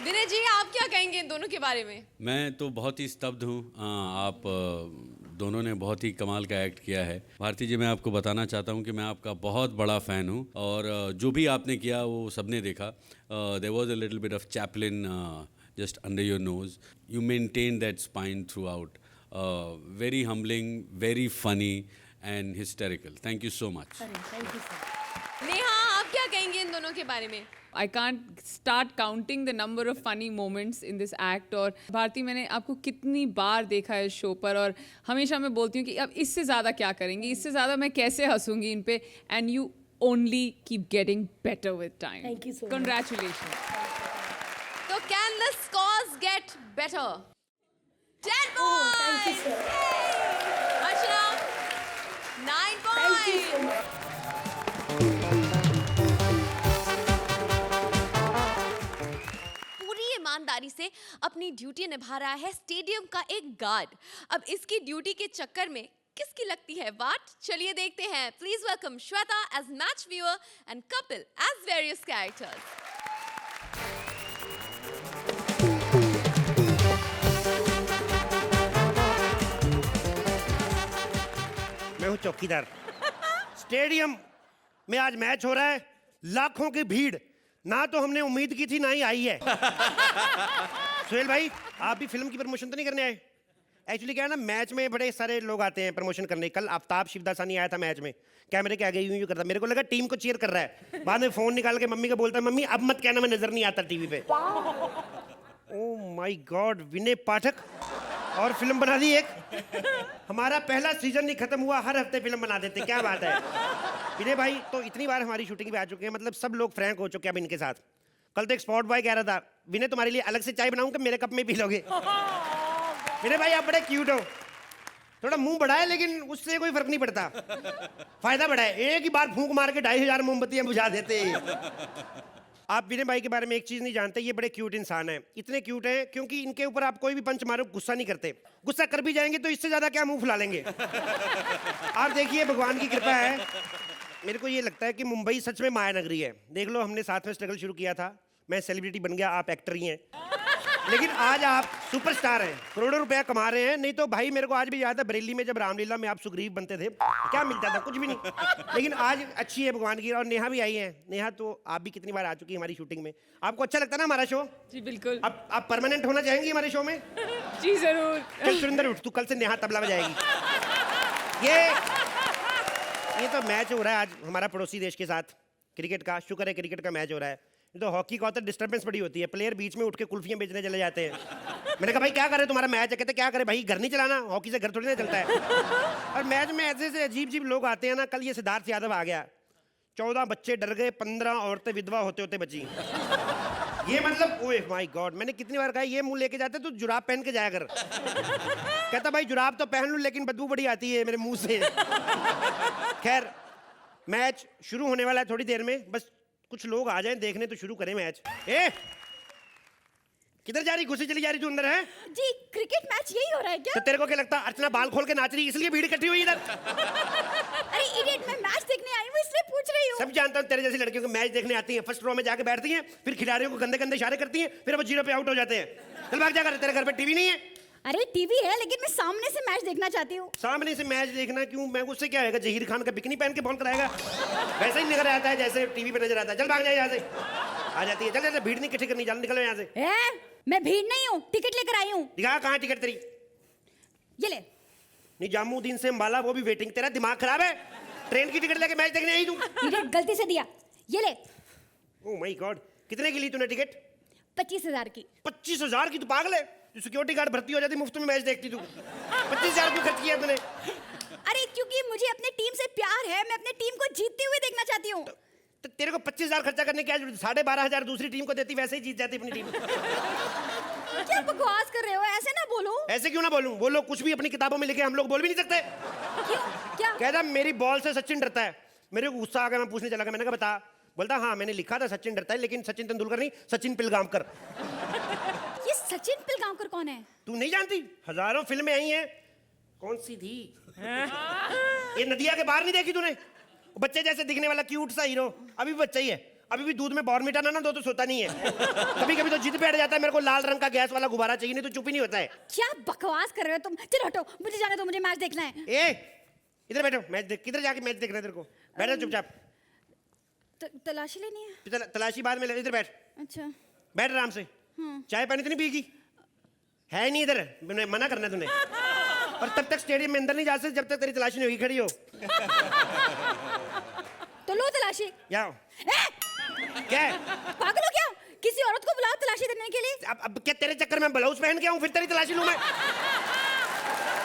Vinay ji, आप क्या कहेंगे इन दोनों के बारे में?
मैं तो बहुत ही स्तब्ध हूँ। आप दोनों ने बहुत ही कमाल का एक्ट किया है। भारती जी, मैं आपको बताना चाहता हूँ कि मैं आपका बहुत बड़ा फ़ैन हूँ और जो भी आपने किया वो सबने देखा। There was a little bit of Chaplin just under your nose. You maintain that spine throughout. Very humbling, very funny and hysterical. Thank you so much.
Neha, आप क्या कहेंगे इन दोनों के बारे में?
I can't start counting the number of funny moments in this act. और भारती, मैंने आपको कितनी बार देखा है शो पर और हमेशा मैं बोलती हूँ कि अब इससे ज़्यादा क्या करेंगे, इससे ज़्यादा मैं कैसे हंसूंगी इन पे, and you only keep getting better with time.
Thank you so much.
Congratulations.
तो can the scores get better? 10 points.
Thank you, sir.
Archana, 9 points.
Thank you so much.
पूरी ईमानदारी से अपनी ड्यूटी निभा रहा है स्टेडियम का एक गार्ड। अब इसकी ड्यूटी के चक्कर में किसकी लगती है वाट? चलिए देखते हैं। Please welcome Shweta as match viewer and Kapil as various characters.
मैं हूँ चौकीदार। स्टेडियम में आज मैच हो रहा है, लाखों की भीड़, ना तो हमने उम्मीद की थी ना ही आई है। सुहेल भाई, आप भी फिल्म की प्रमोशन तो नहीं करने आए? एक्चुअली क्या है ना, मैच में बड़े सारे लोग आते हैं प्रमोशन करने। कल आफ्ताब शिवदासानी आया था मैच में, कैमरे के आगे यूं यूं करता, मेरे को लगा टीम को चीयर कर रहा है। बाद में फोन निकाल के मम्मी को बोलता है, मम्मी अब मत कहना मैं नजर नहीं आता टीवी पे। ओह माय गॉड, विनय पाठक और फिल्म बना दी एक। हमारा पहला सीजन नहीं खत्म हुआ, हर हफ्ते फिल्म बना देते, क्या बात है। विनय भाई तो इतनी बार हमारी शूटिंग पे आ चुके हैं, मतलब सब लोग फ्रैंक हो चुके हैं अब इनके साथ। कल तो एक स्पॉट बॉय कह रहा था, विनय तुम्हारे लिए अलग से चाय बनाऊं कि मेरे कप में पी लोगे? विनय भाई आप बड़े क्यूट हो, थोड़ा मुंह बड़ा है लेकिन उससे कोई फर्क नहीं पड़ता, फायदा बड़ा है। एक ही बार फूंक मार के 2500 मोमबत्तियां बुझा देते। आप विनय भाई के बारे में एक चीज नहीं जानते, ये बड़े क्यूट इंसान हैं। इतने क्यूट हैं क्योंकि इनके ऊपर आप कोई भी पंच मारो गुस्सा नहीं करते। गुस्सा कर भी जाएंगे तो इससे ज्यादा क्या मुंह फुला लेंगे। आप देखिए, भगवान की कृपा है। मेरे को ये लगता है कि मुंबई सच में माया नगरी है। देख लो, हमने साथ में स्ट्रगल शुरू किया था, मैं सेलिब्रिटी बन गया, आप एक्टर ही हैं, लेकिन आज आप सुपरस्टार हैं, करोड़ों रुपया कमा रहे हैं। नहीं तो भाई मेरे को आज भी याद है बरेली में जब रामलीला में आप सुग्रीव बनते थे, क्या मिलता था? कुछ भी नहीं। लेकिन आज अच्छी है भगवान की। और नेहा भी आई है। नेहा तो आप भी कितनी बार आ चुकी है हमारी शूटिंग में। आपको अच्छा लगता है ना हमारा शो?
जी बिल्कुल।
अब आप परमानेंट होना चाहेंगी हमारे शो में?
जी जरूर।
चल सुरेंद्र उठ, तू कल से नेहा तबला बजाएगी। ये तो मैच हो रहा है आज हमारा पड़ोसी देश के साथ, क्रिकेट का। शुक्र है क्रिकेट का मैच हो रहा है। तो हॉकी का होता है डिस्टर्बेंस बड़ी होती है, प्लेयर बीच में उठ के कुल्फियां बेचने चले जाते हैं। मैंने कहा भाई क्या करे, तुम्हारा मैच है? कहते क्या करे भाई, घर नहीं चलाना, हॉकी से घर थोड़ी ना चलता है। और मैच में ऐसे ऐसे अजीब अजीब लोग आते हैं ना। कल ये सिद्धार्थ यादव आ गया, 14 बच्चे डर गए, 15 औरतें विधवा होते होते बची। ये मतलब ओए माय गॉड, मैंने कितनी बार कहा ये मुंह लेके जाते तो जुराब पहन के जाया कर। कहता भाई जुराब तो पहन लूं लेकिन बदबू बड़ी आती है मेरे मुंह से। खैर, मैच शुरू होने वाला है थोड़ी देर में, बस कुछ लोग आ जाएं देखने तो शुरू करें मैच। ए किधर जा रही, घुसी चली जा रही तू अंदर है?
जी क्रिकेट मैच यही हो रहा है क्या?
तो तेरे को क्या लगता है अर्चना बाल खोल के नाच रही इसलिए भीड़ इकट्ठी हुई इधर?
अरे इडियट, मैं मैच देखने आई हूँ इसलिए पूछ रही हूँ।
सब जानता हूँ तेरे जैसी लड़कियों को मैच देखने आती हैं, फर्स्ट रो में जाके बैठती हैं, फिर खिलाड़ियों को गंदे गंदे इशारे करती हैं, फिर वो 0 पे आउट हो जाते हैं। चल भाग जा कर, तेरे घर पे टीवी नहीं है?
अरे टीवी है लेकिन मैं सामने से मैच देखना चाहती हूँ।
सामने से मैच देखना क्यों? मैं उससे क्या होगा, जहीर खान का बिकनी पहन के बॉल कराएगा? वैसे ही नजर आता है जैसे टीवी पे नजर आता है। चल भाग जाए यहाँ से। आ जाती है, चल चल, भीड़ नहीं इकट्ठी करनी, चल निकलो यहाँ से।
मैं भीड़ नहीं हूँ, टिकट लेकर आई हूँ।
दिखा कहाँ टिकट तेरी?
ये ले।
निजामुद्दीन से अंबाला, वो भी वेटिंग। तेरा दिमाग खराब है? ट्रेन की टिकट लेके मैच देखने आई तू?
टिकट गलती से दिया, ये ले।
ओह माय गॉड, कितने की ली तूने टिकट?
25,000 की।
25,000 की? तू पागल है? सिक्योरिटी गार्ड भर्ती हो जाती, मुफ्त में मैच देखती तू। 25,000 क्यों खर्च किया तूने?
अरे क्योंकि मुझे अपने टीम से प्यार है, मैं अपने टीम को जीतते हुए देखना चाहती हूँ।
तो तेरे को 25,000 खर्चा करने की क्या जरूरत? 12,500 दूसरी टीम को देती, वैसे ही जीत जाती अपनी टीम।
क्या बकवास कर रहे हो, ऐसे ना बोलो।
ऐसे क्यों ना बोलूं? वो लोग कुछ भी अपनी किताबों में लिखे, हम लोग बोल भी नहीं सकते।
क्यों? क्या?
कहता मेरी बॉल से सचिन डरता है। मेरे को गुस्सा आ गया, मैं पूछने चला गया, मैंने कहा बता। बोलता हाँ मैंने लिखा था सचिन डरता है, लेकिन सचिन तेंदुलकर नहीं, सचिन पिलगामकर।
ये सचिन पिलगांवकर कौन है?
तू नहीं जानती? हजारों फिल्में आई हैं। कौन सी थी? ये नदिया के बाहर नहीं देखी तूने? बच्चे जैसे दिखने वाला क्यूट सा हीरो, अभी भी बच्चा ही है। अभी भी दूध में बॉर्नविटा ना दो तो सोता नहीं है। कभी कभी तो जिद बैठ जाता है, मेरे को लाल रंग का गैस वाला गुब्बारा चाहिए, नहीं तो चुप ही नहीं होता है।
क्या बकवास कर रहे हो तुम? चलो हटो, मुझे जाने दो, मुझे मैच देखना है।
इधर बैठो, मैच देख। किधर जाके मैच देखना है तेरे को? बैठ जा चुपचाप।
तलाशी लेनी है?
तलाशी बाद में ले, इधर बैठ।
अच्छा
बैठ आराम से। चाय पानी तो नहीं पिएगी? है नहीं इधर, मैंने मना करना तूने। और तब तक स्टेडियम में अंदर नहीं जा सकते जब तक तेरी तलाशी नहीं होगी, खड़ी हो।
तो लो तलाशी।
क्या
पागल हो क्या? किसी औरत को बुलाओ तलाशी देने के लिए।
अब क्या तेरे चक्कर में ब्लाउज पहन के आऊं फिर तेरी तलाशी लूं मैं?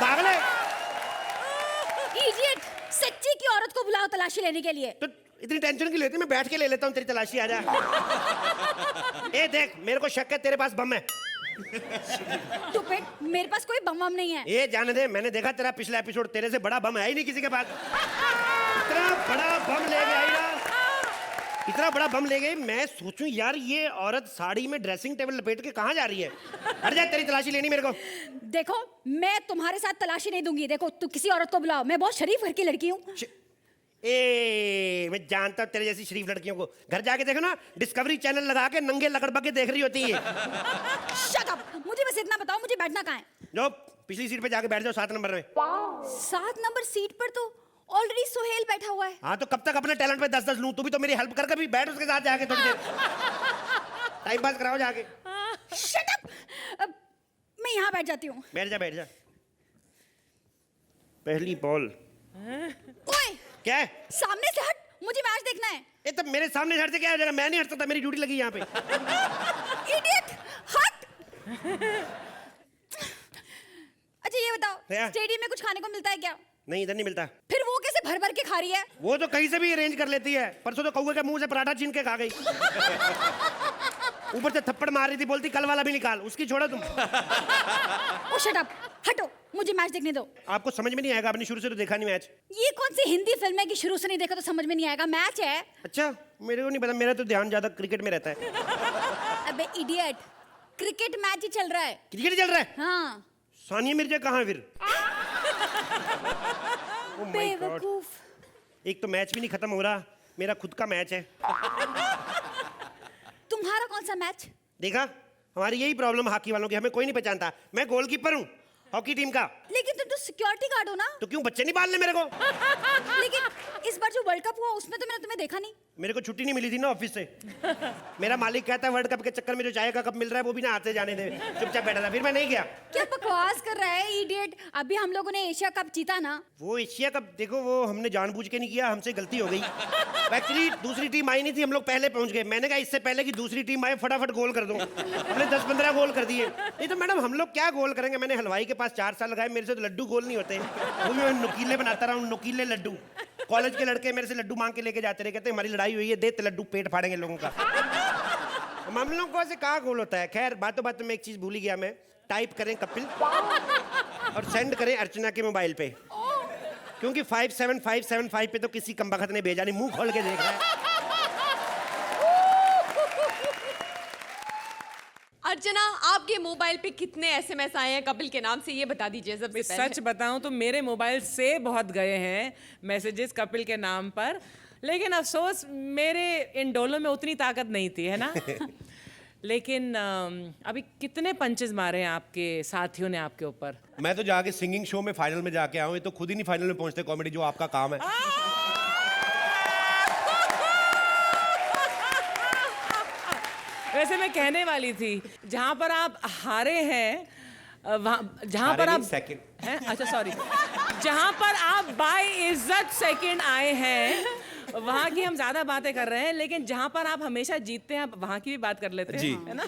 पागल है?
इडियट, सच्ची की औरत को बुलाओ तलाशी लेने के लिए।
तो इतनी टेंशन क्यों लेती? मैं बैठ के ले लेता हूँ तेरी तलाशी, आजा। देख मेरे को शक है तेरे पास बम है।
स्टूपिड, मेरे पास कोई बम वम नहीं है।
जाने दे, मैंने देखा तेरा पिछला एपिसोड, तेरे से बड़ा बम है ही नहीं किसी के पास। इतना बड़ा बम ले गई ना, इतना बड़ा बम ले गई। मैं सोचूं यार ये औरत साड़ी में ड्रेसिंग टेबल लपेट के कहाँ जा रही है? हट जा, तेरी तलाशी लेनी मेरे को।
देखो मैं तुम्हारे साथ तलाशी नहीं दूंगी। देखो तू किसी औरत को बुलाओ, मैं बहुत शरीफ घर की लड़की हूँ।
मैं जानता हूँ तेरे जैसी शरीफ लड़कियों को। घर जाके देखो ना, डिस्कवरी चैनल लगा के नंगे लकड़बग्गे देख रही होती है।
शट अप, मुझे बस इतना बताओ, मुझे बैठना कहाँ है?
जो पिछली सीट पे जाके बैठ जाओ, 7 नंबर में।
7 नंबर सीट पर तो ऑलरेडी सोहेल बैठा हुआ है।
हाँ तो कब तक अपने टैलेंट पे 10-10 लूं? तू भी तो मेरी हेल्प कर कभी, बैठ उसके साथ जाके थोड़ी देर टाइम पास कराओ जाके।
शट अप, मैं यहाँ बैठ जाती हूँ।
बैठ जा, बैठ जा। पहली बॉल।
ओए
क्या है?
सामने से हट, मुझे मैच देखना है।
ये तो मेरे सामने हट से क्या हो जाएगा? मैं नहीं हट सकता, मेरी ड्यूटी लगी यहाँ पे।
इडियट, हट। अच्छा ये बताओ, स्टेडियम में कुछ खाने को मिलता है क्या?
नहीं, इधर नहीं मिलता।
फिर वो कैसे भर भर के खा रही है?
वो तो कहीं से भी अरेंज कर लेती है। परसों तो कौवे के मुंह से पराठा छीन के खा गई। ऊपर से थप्पड़ मार रही थी, बोलती कल वाला भी निकाल। उसकी छोड़ो तुम।
ओ शट अप,
हटो, मुझे मैच देखने दो।
आपको समझ में नहीं आएगा, आपने शुरू से तो देखा नहीं मैच।
ये कौन सी हिंदी फिल्म है कि शुरू से नहीं देखा तो समझ में नहीं आएगा? मैच है।
अच्छा, मेरे को नहीं पता, मेरा तो ध्यान ज्यादा क्रिकेट में रहता है।
अबे इडियट, क्रिकेट मैच ही चल रहा है।
क्रिकेट चल रहा है?
हाँ।
सानिया मिर्जा कहाँ है फिर? Oh my God.
बेवकूफ।
एक तो मैच भी नहीं खत्म हो रहा, मेरा खुद का मैच है।
तुम्हारा कौन सा मैच?
देखा, हमारी यही प्रॉब्लम हॉकी वालों की, हमें कोई नहीं पहचानता। मैं गोलकीपर हूँ हॉकी टीम का।
लेकिन तुम तो सिक्योरिटी गार्ड हो ना?
तो क्यों बच्चे नहीं पालने मेरे को?
लेकिन इस बार जो वर्ल्ड कप हुआ उसमें तो मैंने तुम्हें देखा नहीं।
मेरे को छुट्टी नहीं मिली थी ना ऑफिस से। मेरा मालिक कहता है वर्ल्ड कप के चक्कर में जो चाय का कप मिल रहा है वो भी ना आते जाने दे, चुपचाप बैठा था, फिर मैं नहीं गया।
क्या बकवास कर रहा है इडियट? अभी हम लोगों ने एशिया कप जीता ना।
वो एशिया कप देखो, वो हमने जानबूझ के नहीं किया, हमसे गलती हो गई। एक्चुअली दूसरी टीम आई नहीं थी, हम लोग पहले पहुंच गए। मैंने कहा इससे पहले कि दूसरी टीम आए फटाफट गोल कर दो। हमने 10-15 गोल कर दिए। नहीं तो मैडम हम लोग क्या गोल करेंगे? मैंने हलवाई के पास 4 साल लगाए, मेरे से तो लड्डू गोल नहीं होते। वो भी मैं नुकीले बनाता रहा हूँ, नुकीले लड्डू। कॉलेज के लड़के मेरे से लड्डू मांग के लेके जाते रहे, कहते हमारी लड़ाई हुई है, दे लड्डू, पेट फाड़ेंगे लोगों का। हम लोगों को ऐसे कहाँ गोल होता है? खैर, बातों बातों में एक चीज भूल ही गया मैं। टाइप करें कपिल और सेंड करें अर्चना के मोबाइल पे, क्योंकि 57575 पे तो किसी कमबख्त ने भेजा नहीं, मुंह खोल के देख रहा है।
अर्चना, आपके मोबाइल पे कितने एसएमएस आए हैं कपिल के नाम से, ये बता दीजिए सबसे पहले।
सच बताऊं तो मेरे मोबाइल से बहुत गए हैं मैसेजेस कपिल के नाम पर, लेकिन अफसोस मेरे इन डोलों में उतनी ताकत नहीं थी, है ना? लेकिन अभी कितने पंचेस मारे हैं आपके साथियों ने आपके ऊपर?
मैं तो जाके सिंगिंग शो में फाइनल में जाके आऊँ, ये तो खुद ही नहीं फाइनल में पहुंचते कॉमेडी, जो आपका काम है।
वैसे मैं कहने वाली थी, जहां पर आप हारे हैं, जहां पर आप
सेकंड
हैं, अच्छा सॉरी, जहां पर आप बाय इज्जत सेकंड आए हैं, वहां की हम ज्यादा बातें कर रहे हैं, लेकिन जहां पर आप हमेशा जीतते हैं, आप वहां की भी बात कर लेते हैं, है ना?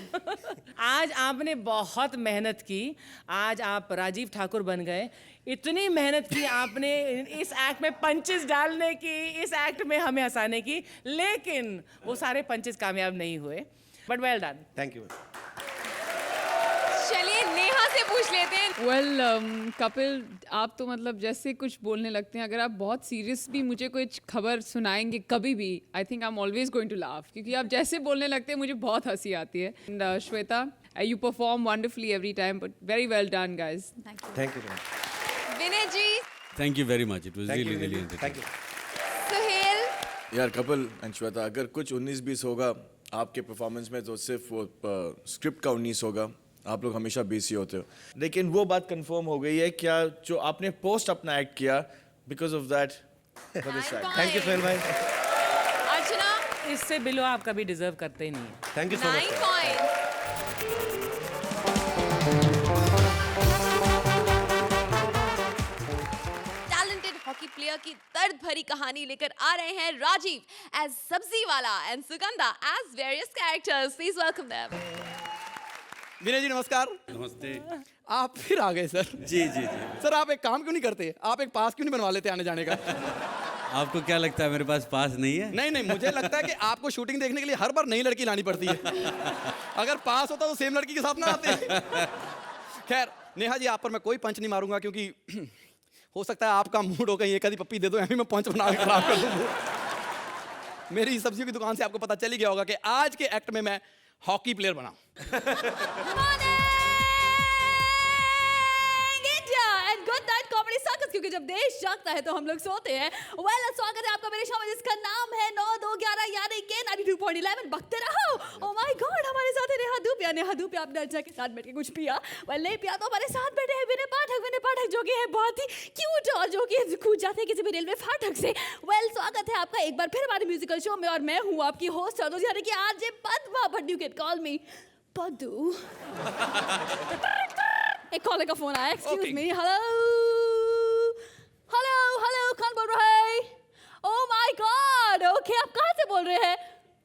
आज आपने बहुत मेहनत की, आज आप राजीव ठाकुर बन गए। इतनी मेहनत की आपने इस एक्ट में पंचेस डालने की, इस एक्ट में हमें हंसाने की, लेकिन वो सारे पंचेस कामयाब नहीं हुए, but well done.
Thank you.
चलिए नेहा से पूछ लेते हैं।
वेल कपिल, आप तो मतलब जैसे कुछ बोलने लगते हैं, अगर आप बहुत सीरियस भी मुझे कुछ खबर सुनाएंगे कभी भी, I think I am always going to laugh, क्योंकि आप जैसे बोलने लगते हैं मुझे बहुत हंसी आती है। And Shweta, you perform wonderfully every time, but very well done guys.
Thank you.
Vinay ji.
Thank you very much, it was really really
thank you.
Suhail.
यार कपिल एंड श्वेता, अगर कुछ 19-20 होगा आपके परफॉर्मेंस में तो सिर्फ वो स्क्रिप्ट का 19 होगा। आप लोग हमेशा 20 ही होते हो। लेकिन वो बात कंफर्म हो गई है क्या, जो आपने पोस्ट अपना एक्ट किया, because of that
thank you Sohail भाई।
अर्चना।
इससे बिलो आप कभी डिजर्व करते ही नहीं।
Thank you so
9
much.
Point. Hockey player की दर्द भरी कहानी लेकर आ रहे हैं राजीव एज सब्जी वाला and Sugandha as various characters. Please welcome them.
Vinay ji नमस्कार।
नमस्ते।
आप फिर आ गए सर।
जी जी जी।
सर आप एक काम क्यों नहीं करते, आप एक पास क्यों नहीं बनवा लेते आने जाने का?
आपको क्या लगता है मेरे पास पास नहीं है?
नहीं नहीं, मुझे लगता है कि आपको शूटिंग देखने के लिए हर बार नई लड़की लानी पड़ती है। अगर पास होता तो सेम लड़की के साथ ना आते। खैर नेहा जी, आप पर मैं कोई पंच नहीं मारूंगा, क्योंकि हो सकता है आपका मूड हो गई, एक आधी पप्पी दे दो, मैं पंच बना के खराब कर दूँ। मेरी सब्जियों की दुकान से आपको पता चल ही गया होगा कि आज के एक्ट में मैं हॉकी प्लेयर बना।
क्योंकि जब देश जागता है तो हम लोग सोते हैं। वेल स्वागत है आपका मेरे शो में जिसका नाम है 9-2-11 यानी कि 92.11 बकते रहो। ओह माय गॉड, हमारे साथ है नेहा धूपिया। आपने अर्चना के साथ बैठ के कुछ पिया? वेल नहीं पिया तो हमारे साथ बैठे हैं विनय पाठक जो कि है बहुत ही क्यूट और जो कि कूद जाते हैं किसी भी रेलवे फाटक से। वेल स्वागत है आपका एक बार फिर हमारे म्यूजिकल शो में, और मैं हूँ आपकी होस्ट और यानी कि आज Padma, but you can call me Paddu. एक कॉलर का फोन आया, एक्सक्यूज मी। हेलो, कौन बोल रहा है? ओह माय गॉड, ओके, आप कहाँ से बोल रहे हैं?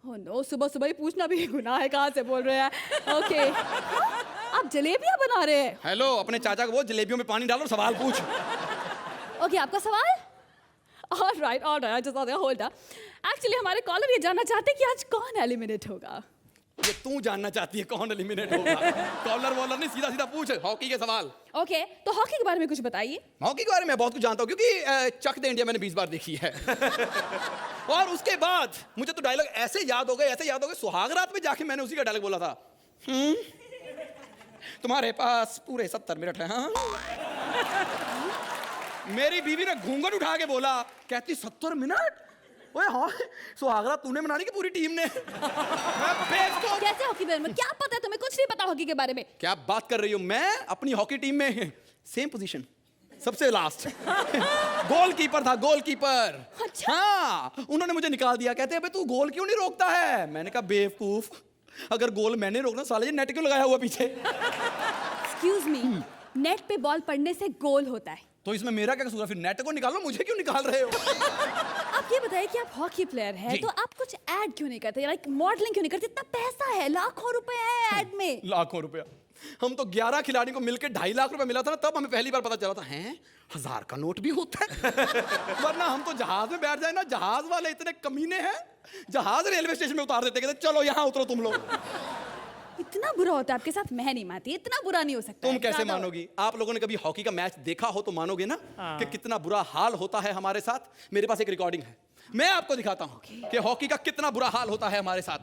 ओह नो, सुबह ही पूछना भी गुनाह है कहाँ से बोल रहे हैं। ओके, आप जलेबियाँ बना रहे हैं?
हेलो, अपने चाचा को वो जलेबियों में पानी डालो, सवाल पूछ।
ओके, आपका सवाल? Alright, just hold up. Actually हमारे कॉलर ये जानना चाहते हैं कि आज कौन एलिमिनेट होगा।
ये तू जानना चाहती है कौन एलिमिनेट होगा? कॉलर वॉलर नहीं, सीधा सीधा पूछ हॉकी के सवाल।
ओके, तो हॉकी के बारे में कुछ बताइए।
हॉकी के बारे में बहुत कुछ जानता हूँ क्योंकि चक दे इंडिया मैंने 20 बार देखी है। और उसके बाद मुझे तो डायलॉग ऐसे याद हो गए, सुहाग रात में जाके मैंने उसी का डायलॉग बोला था। तुम्हारे पास पूरे 70 मिनट है। हाँ? मेरी बीवी ने घूंघट उठा के बोला, कहती 70 मिनट? ओए हाँ, सुहागरा तूने मनानी की पूरी टीम ने।
कैसे हॉकी बारे में क्या पता है तुम्हें? कुछ नहीं पता हॉकी के बारे में।
क्या बात कर रही हो? मैं अपनी हॉकी टीम में सेम पोजीशन, सबसे लास्ट। गोलकीपर था, गोलकीपर।
अच्छा?
हाँ, उन्होंने मुझे निकाल दिया, कहते अबे तू गोल क्यों नहीं रोकता है? मैंने कहा बेवकूफ, अगर गोल मैंने रोकना साले नेट क्यों लगाया हुआ पीछे?
एक्सक्यूज मी, नेट पे बॉल पड़ने से गोल होता है।
तो इसमें मेरा क्या कसूर है? फिर नेट को निकालो, मुझे क्यों निकाल रहे हो?
आप ये बताइए कि आप हॉकी प्लेयर हैं, तो आप कुछ ऐड क्यों नहीं करते? लाइक मॉडलिंग क्यों नहीं करते? इतना पैसा है, लाखों रुपए है ऐड में।
लाखों रुपया? हम तो 11 खिलाड़ियों को मिलकर 2.5 लाख रुपए मिला था ना, तब हमें पहली बार पता चला था, हैं 1000 का नोट भी होता है। वरना हम तो जहाज में बैठ जाए ना, जहाज वाले इतने कमीने हैं, जहाज रेलवे स्टेशन में उतार देते, कहते चलो यहाँ उतरो तुम लोग।
इतना बुरा होता है आपके साथ? मैं नहीं मानती, इतना बुरा नहीं हो सकता।
तुम कैसे मानोगी? आप लोगों ने कभी हॉकी का मैच देखा हो तो मानोगे ना कि कितना बुरा हाल होता है हमारे साथ। मेरे पास एक रिकॉर्डिंग है, मैं आपको दिखाता हूं कि हॉकी का कितना बुरा हाल होता है हमारे साथ।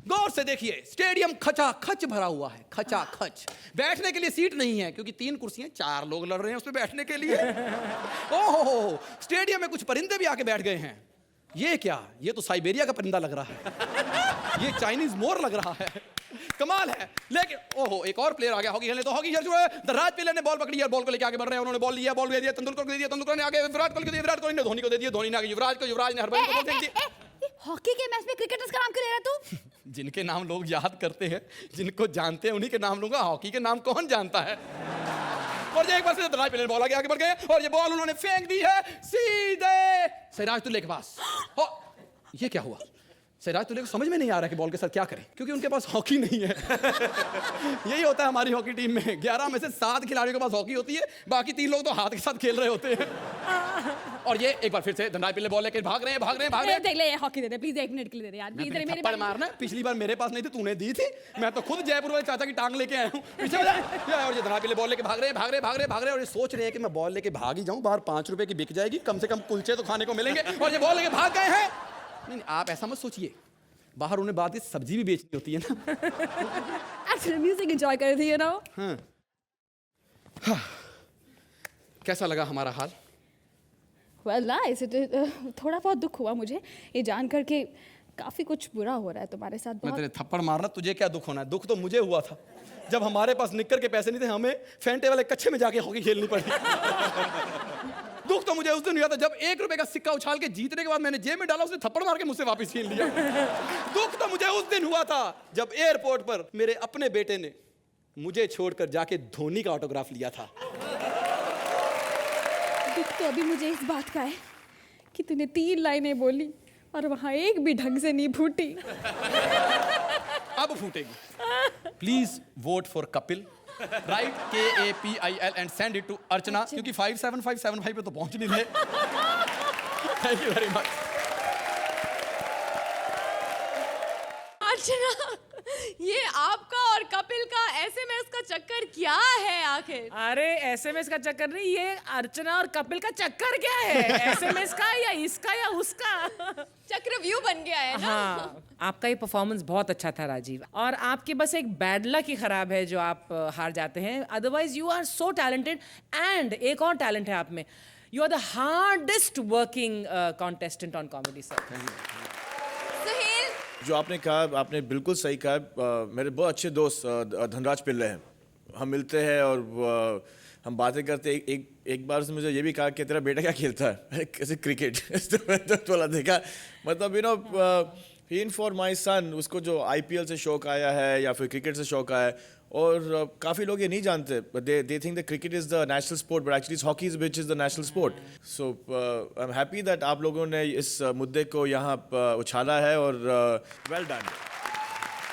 गौर से देखिए, स्टेडियम खचा खच भरा हुआ है, खचा खच। बैठने के लिए सीट नहीं है क्योंकि 3 कुर्सियां, 4 लोग लड़ रहे हैं उसमें बैठने के लिए। ओहो, स्टेडियम में कुछ परिंदे भी आके बैठ गए हैं। ये क्या? ये तो साइबेरिया का परिंदा लग रहा है। ये चाइनीज मोर लग रहा है। कमाल है। लेकिन ओहो, एक और प्लेयर आ गया हॉकी खेलने। तो हॉकी खेल रहे हैं, धनराज पिल्ले ने बॉल पकड़ी है, बॉल को लेके आगे बढ़ रहे हैं। उन्होंने बॉल लिया, बॉल दे दिया तेंदुलकर को, दे दिया तेंदुलकर ने आगे विराट कोहली को दिया, विराट कोहली ने धोनी को दे दिया, धोनी ने आगे युवराज को, युवराज ने हरभजन को दे दिया।
हॉकी के मैच में क्रिकेटर्स का नाम क्यों ले रहा तू?
जिनके नाम लोग याद करते हैं, जिनको जानते हैं, उन्हीं के नाम लूंगा। हॉकी के नाम कौन जानता है? और ये एक बार से धनराज पिल्ले बॉल आगे बढ़ गए और ये बॉल उन्होंने फेंक दी है सीधे सिराज तुल्ले के पास। ये क्या हुआ? सिराज तुल्ले को समझ में नहीं आ रहा कि बॉल के साथ क्या करें, क्योंकि उनके पास हॉकी नहीं है। यही होता है हमारी हॉकी टीम में। 11 में से 7 खिलाड़ियों के पास हॉकी होती है, बाकी 3 लोग तो हाथ के साथ खेल रहे होते हैं। और ये एक बार फिर से धनराज पिल्ले बॉल लेकर भाग रहे हैं।
देख ले, hockey they they please, 1 minute के लिए दे दे यार प्लीज। मेरे
थप्पड़ मारना, पिछली बार मेरे पास नहीं थी, तूने दी थी। मैं तो खुद जयपुर वाले चाचा की टांग लेके आया हूँ पीछे। और ये धनराज पिल्ले बॉल लेके भाग रहे हैं और ये सोच रहे हैं कि मैं बॉल लेके भाग ही जाऊँ, बाहर 5 रुपए की बिक जाएगी, कम से कम कुलचे तो खाने को मिलेंगे। और ये बॉल लेके भाग गए हैं। नहीं, आप ऐसा मत सोचिए, बाहर उन्हें बात सब्जी भी बेचनी होती है ना।
एक्चुअली म्यूजिक एंजॉय कर रही है ना।
हाँ। कैसा लगा हमारा हाल?
Well nice. थोड़ा बहुत दुख हुआ मुझे ये जानकर के काफी कुछ बुरा हो रहा है तुम्हारे साथ।
मैं तेरे थप्पड़ मारना, तुझे क्या दुख होना है? दुख तो मुझे हुआ था जब हमारे पास निक्कर के पैसे नहीं थे, हमें फेंटे वाले कच्चे में जाके हॉकी खेलनी पड़ी। दुख तो मुझे उस दिन हुआ था जब 1 रुपए का सिक्का उछाल के जीतने के बाद मैंने जेब में डाला, उसने थप्पड़ मार के मुझसे वापस छीन लिया। दुख तो मुझे उस दिन हुआ था जब एयरपोर्ट पर मेरे अपने बेटे ने मुझे छोड़कर जाके धोनी का ऑटोग्राफ लिया था।
दुख तो अभी मुझे इस बात का है कि तूने 3 लाइनें बोली और वहां एक भी ढंग से नहीं फूटी।
अब फूटेगी। Please vote for Kapil, write KAPIL and send it to Archana, क्योंकि 57575 पे तो पहुंच नहीं रहे। Thank you very much.
Archana, ये आपका और कपिल का SMS का चक्कर क्या है आखिर?
अरे SMS का चक्कर नहीं, ये अर्चना और कपिल का चक्कर क्या है? SMS का या इसका या उसका
चक्रव्यूह बन गया है ना।
हाँ, आपका ये परफॉर्मेंस बहुत अच्छा था राजीव, और आपकी बस एक बैड लक ही खराब है जो आप हार जाते हैं। Otherwise you are so talented, and एक और टैलेंट है आप में, you are the hardest working contestant on comedy sir.
Suhail,
जो आपने कहा, आपने बिल्कुल सही कहा। मेरे बहुत अच्छे दोस्त धनराज पिल्ले हैं, हम मिलते हैं और हम बातें करते हैं। एक बार उसने मुझे ये भी कहा कि तेरा बेटा क्या खेलता है? कैसे क्रिकेट? तो मैंने तो थोड़ा देखा, मतलब ही इन्फॉर्म माई सन, उसको जो IPL से शौक आया है या फिर क्रिकेट से शौक आया है, और काफ़ी लोग ये नहीं जानते, they think the cricket is the national sport, but actually hockey is which is the national sport. So I am happy that आप लोगों ने इस मुद्दे को यहाँ उछाला है, और well done.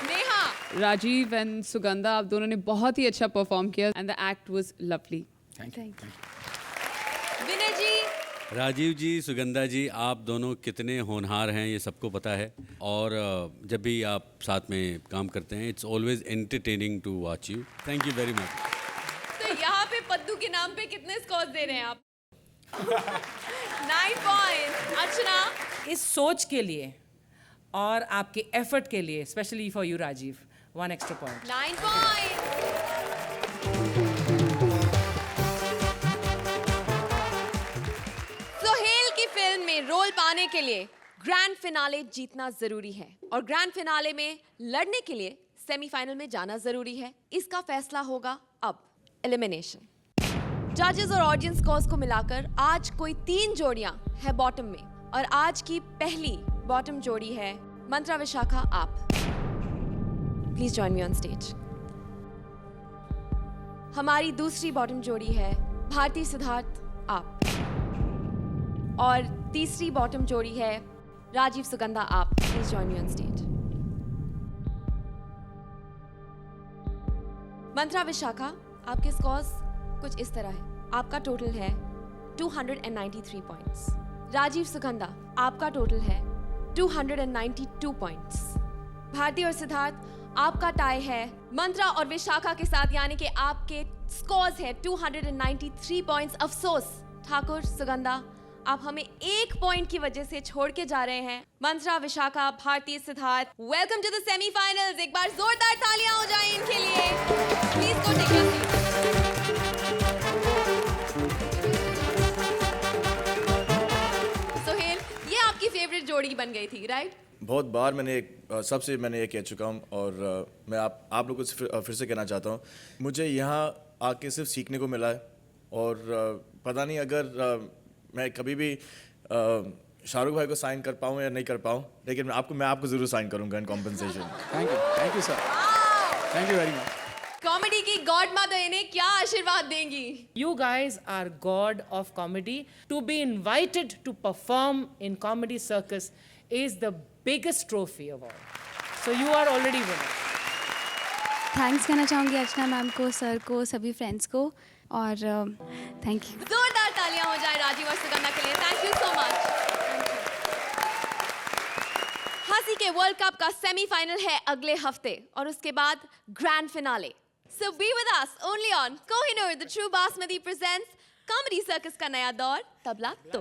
Neha,
Rajeev and Sugandha, आप दोनों ने बहुत ही अच्छा परफॉर्म किया and the act was lovely.
Thank you.
Vinay ji,
Rajeev ji, Sugandha ji, आप दोनों कितने होनहार हैं ये सबको पता है, और जब भी आप साथ में काम करते हैं it's always entertaining to watch you. Thank you very much.
तो यहाँ पे पद्दू के नाम पे कितने स्कोर दे रहे हैं आप? 9 पॉइंट। अर्चना,
इस सोच के लिए और आपके एफर्ट के लिए specially for you Rajiv 1 extra point.
9 point. Sohail की फिल्म में रोल पाने के लिए ग्रैंड फिनाले जीतना जरूरी है, और ग्रैंड फिनाले में लड़ने के लिए सेमीफाइनल में जाना जरूरी है। इसका फैसला होगा अब एलिमिनेशन। जजेस और ऑडियंस स्कोर्स को मिलाकर आज कोई 3 जोड़ियां है बॉटम में, और आज की पहली बॉटम जोड़ी है मंत्रा विशाखा। आप please join me on stage. हमारी दूसरी बॉटम जोड़ी है भारती सिद्धार्थ। आप। और तीसरी बॉटम जोड़ी है राजीव सुगंधा। आप please join me on stage. Mantra Vishakha, आपके स्कोर्स कुछ इस तरह है। आपका टोटल है 293 पॉइंट्स। राजीव सुगंधा, आपका टोटल है 292 पॉइंट्स। भारती और सिद्धार्थ, आपका टाई है मंत्रा और विशाखा के साथ, यानी कि आपके स्कोर्स है 293 पॉइंट्स। अफसोस ठाकुर सुगंधा, आप हमें 1 पॉइंट की वजह से छोड़ के जा रहे हैं। Mantra Vishakha, Bharti Siddharth, welcome to the semifinals. एक बार जोरदार तालियां हो जाएं इनके लिए। Please go take your seat. Sohail, ये आपकी फेवरेट जोड़ी बन गई थी, राइट?
बहुत बार मैंने सबसे मैंने ये कह चुका हूँ, और मैं आप लोगों से फिर से कहना चाहता हूँ, मुझे यहाँ आके सिर्फ सीखने को मिला है। और पता नहीं अगर मैं कभी भी शाहरुख भाई को साइन कर पाऊँ या नहीं कर पाऊँ, लेकिन मैं आपको ज़रूर साइन करूँगा in compensation.
Thank you sir, thank you very much.
Comedy की गॉड मदर इन्हें क्या आशीर्वाद देंगी?
You guys are god of comedy. To be invited to perform in Comedy Circus is the biggest trophy of all. So you are already winner.
Thanks कहना चाहूँगी अर्चना ma'am को, sir को, सभी फ्रेंड्स को, और थैंक यू।
जोरदार तालियां हो जाए राजीव और सुगंधा के लिए। Thank you so much. हंसी के वर्ल्ड कप का सेमीफाइनल है अगले हफ्ते, और उसके बाद grand finale. So be with us only on Kohinoor. The true basmati presents comedy circus का नया दौर, तबला तोड़।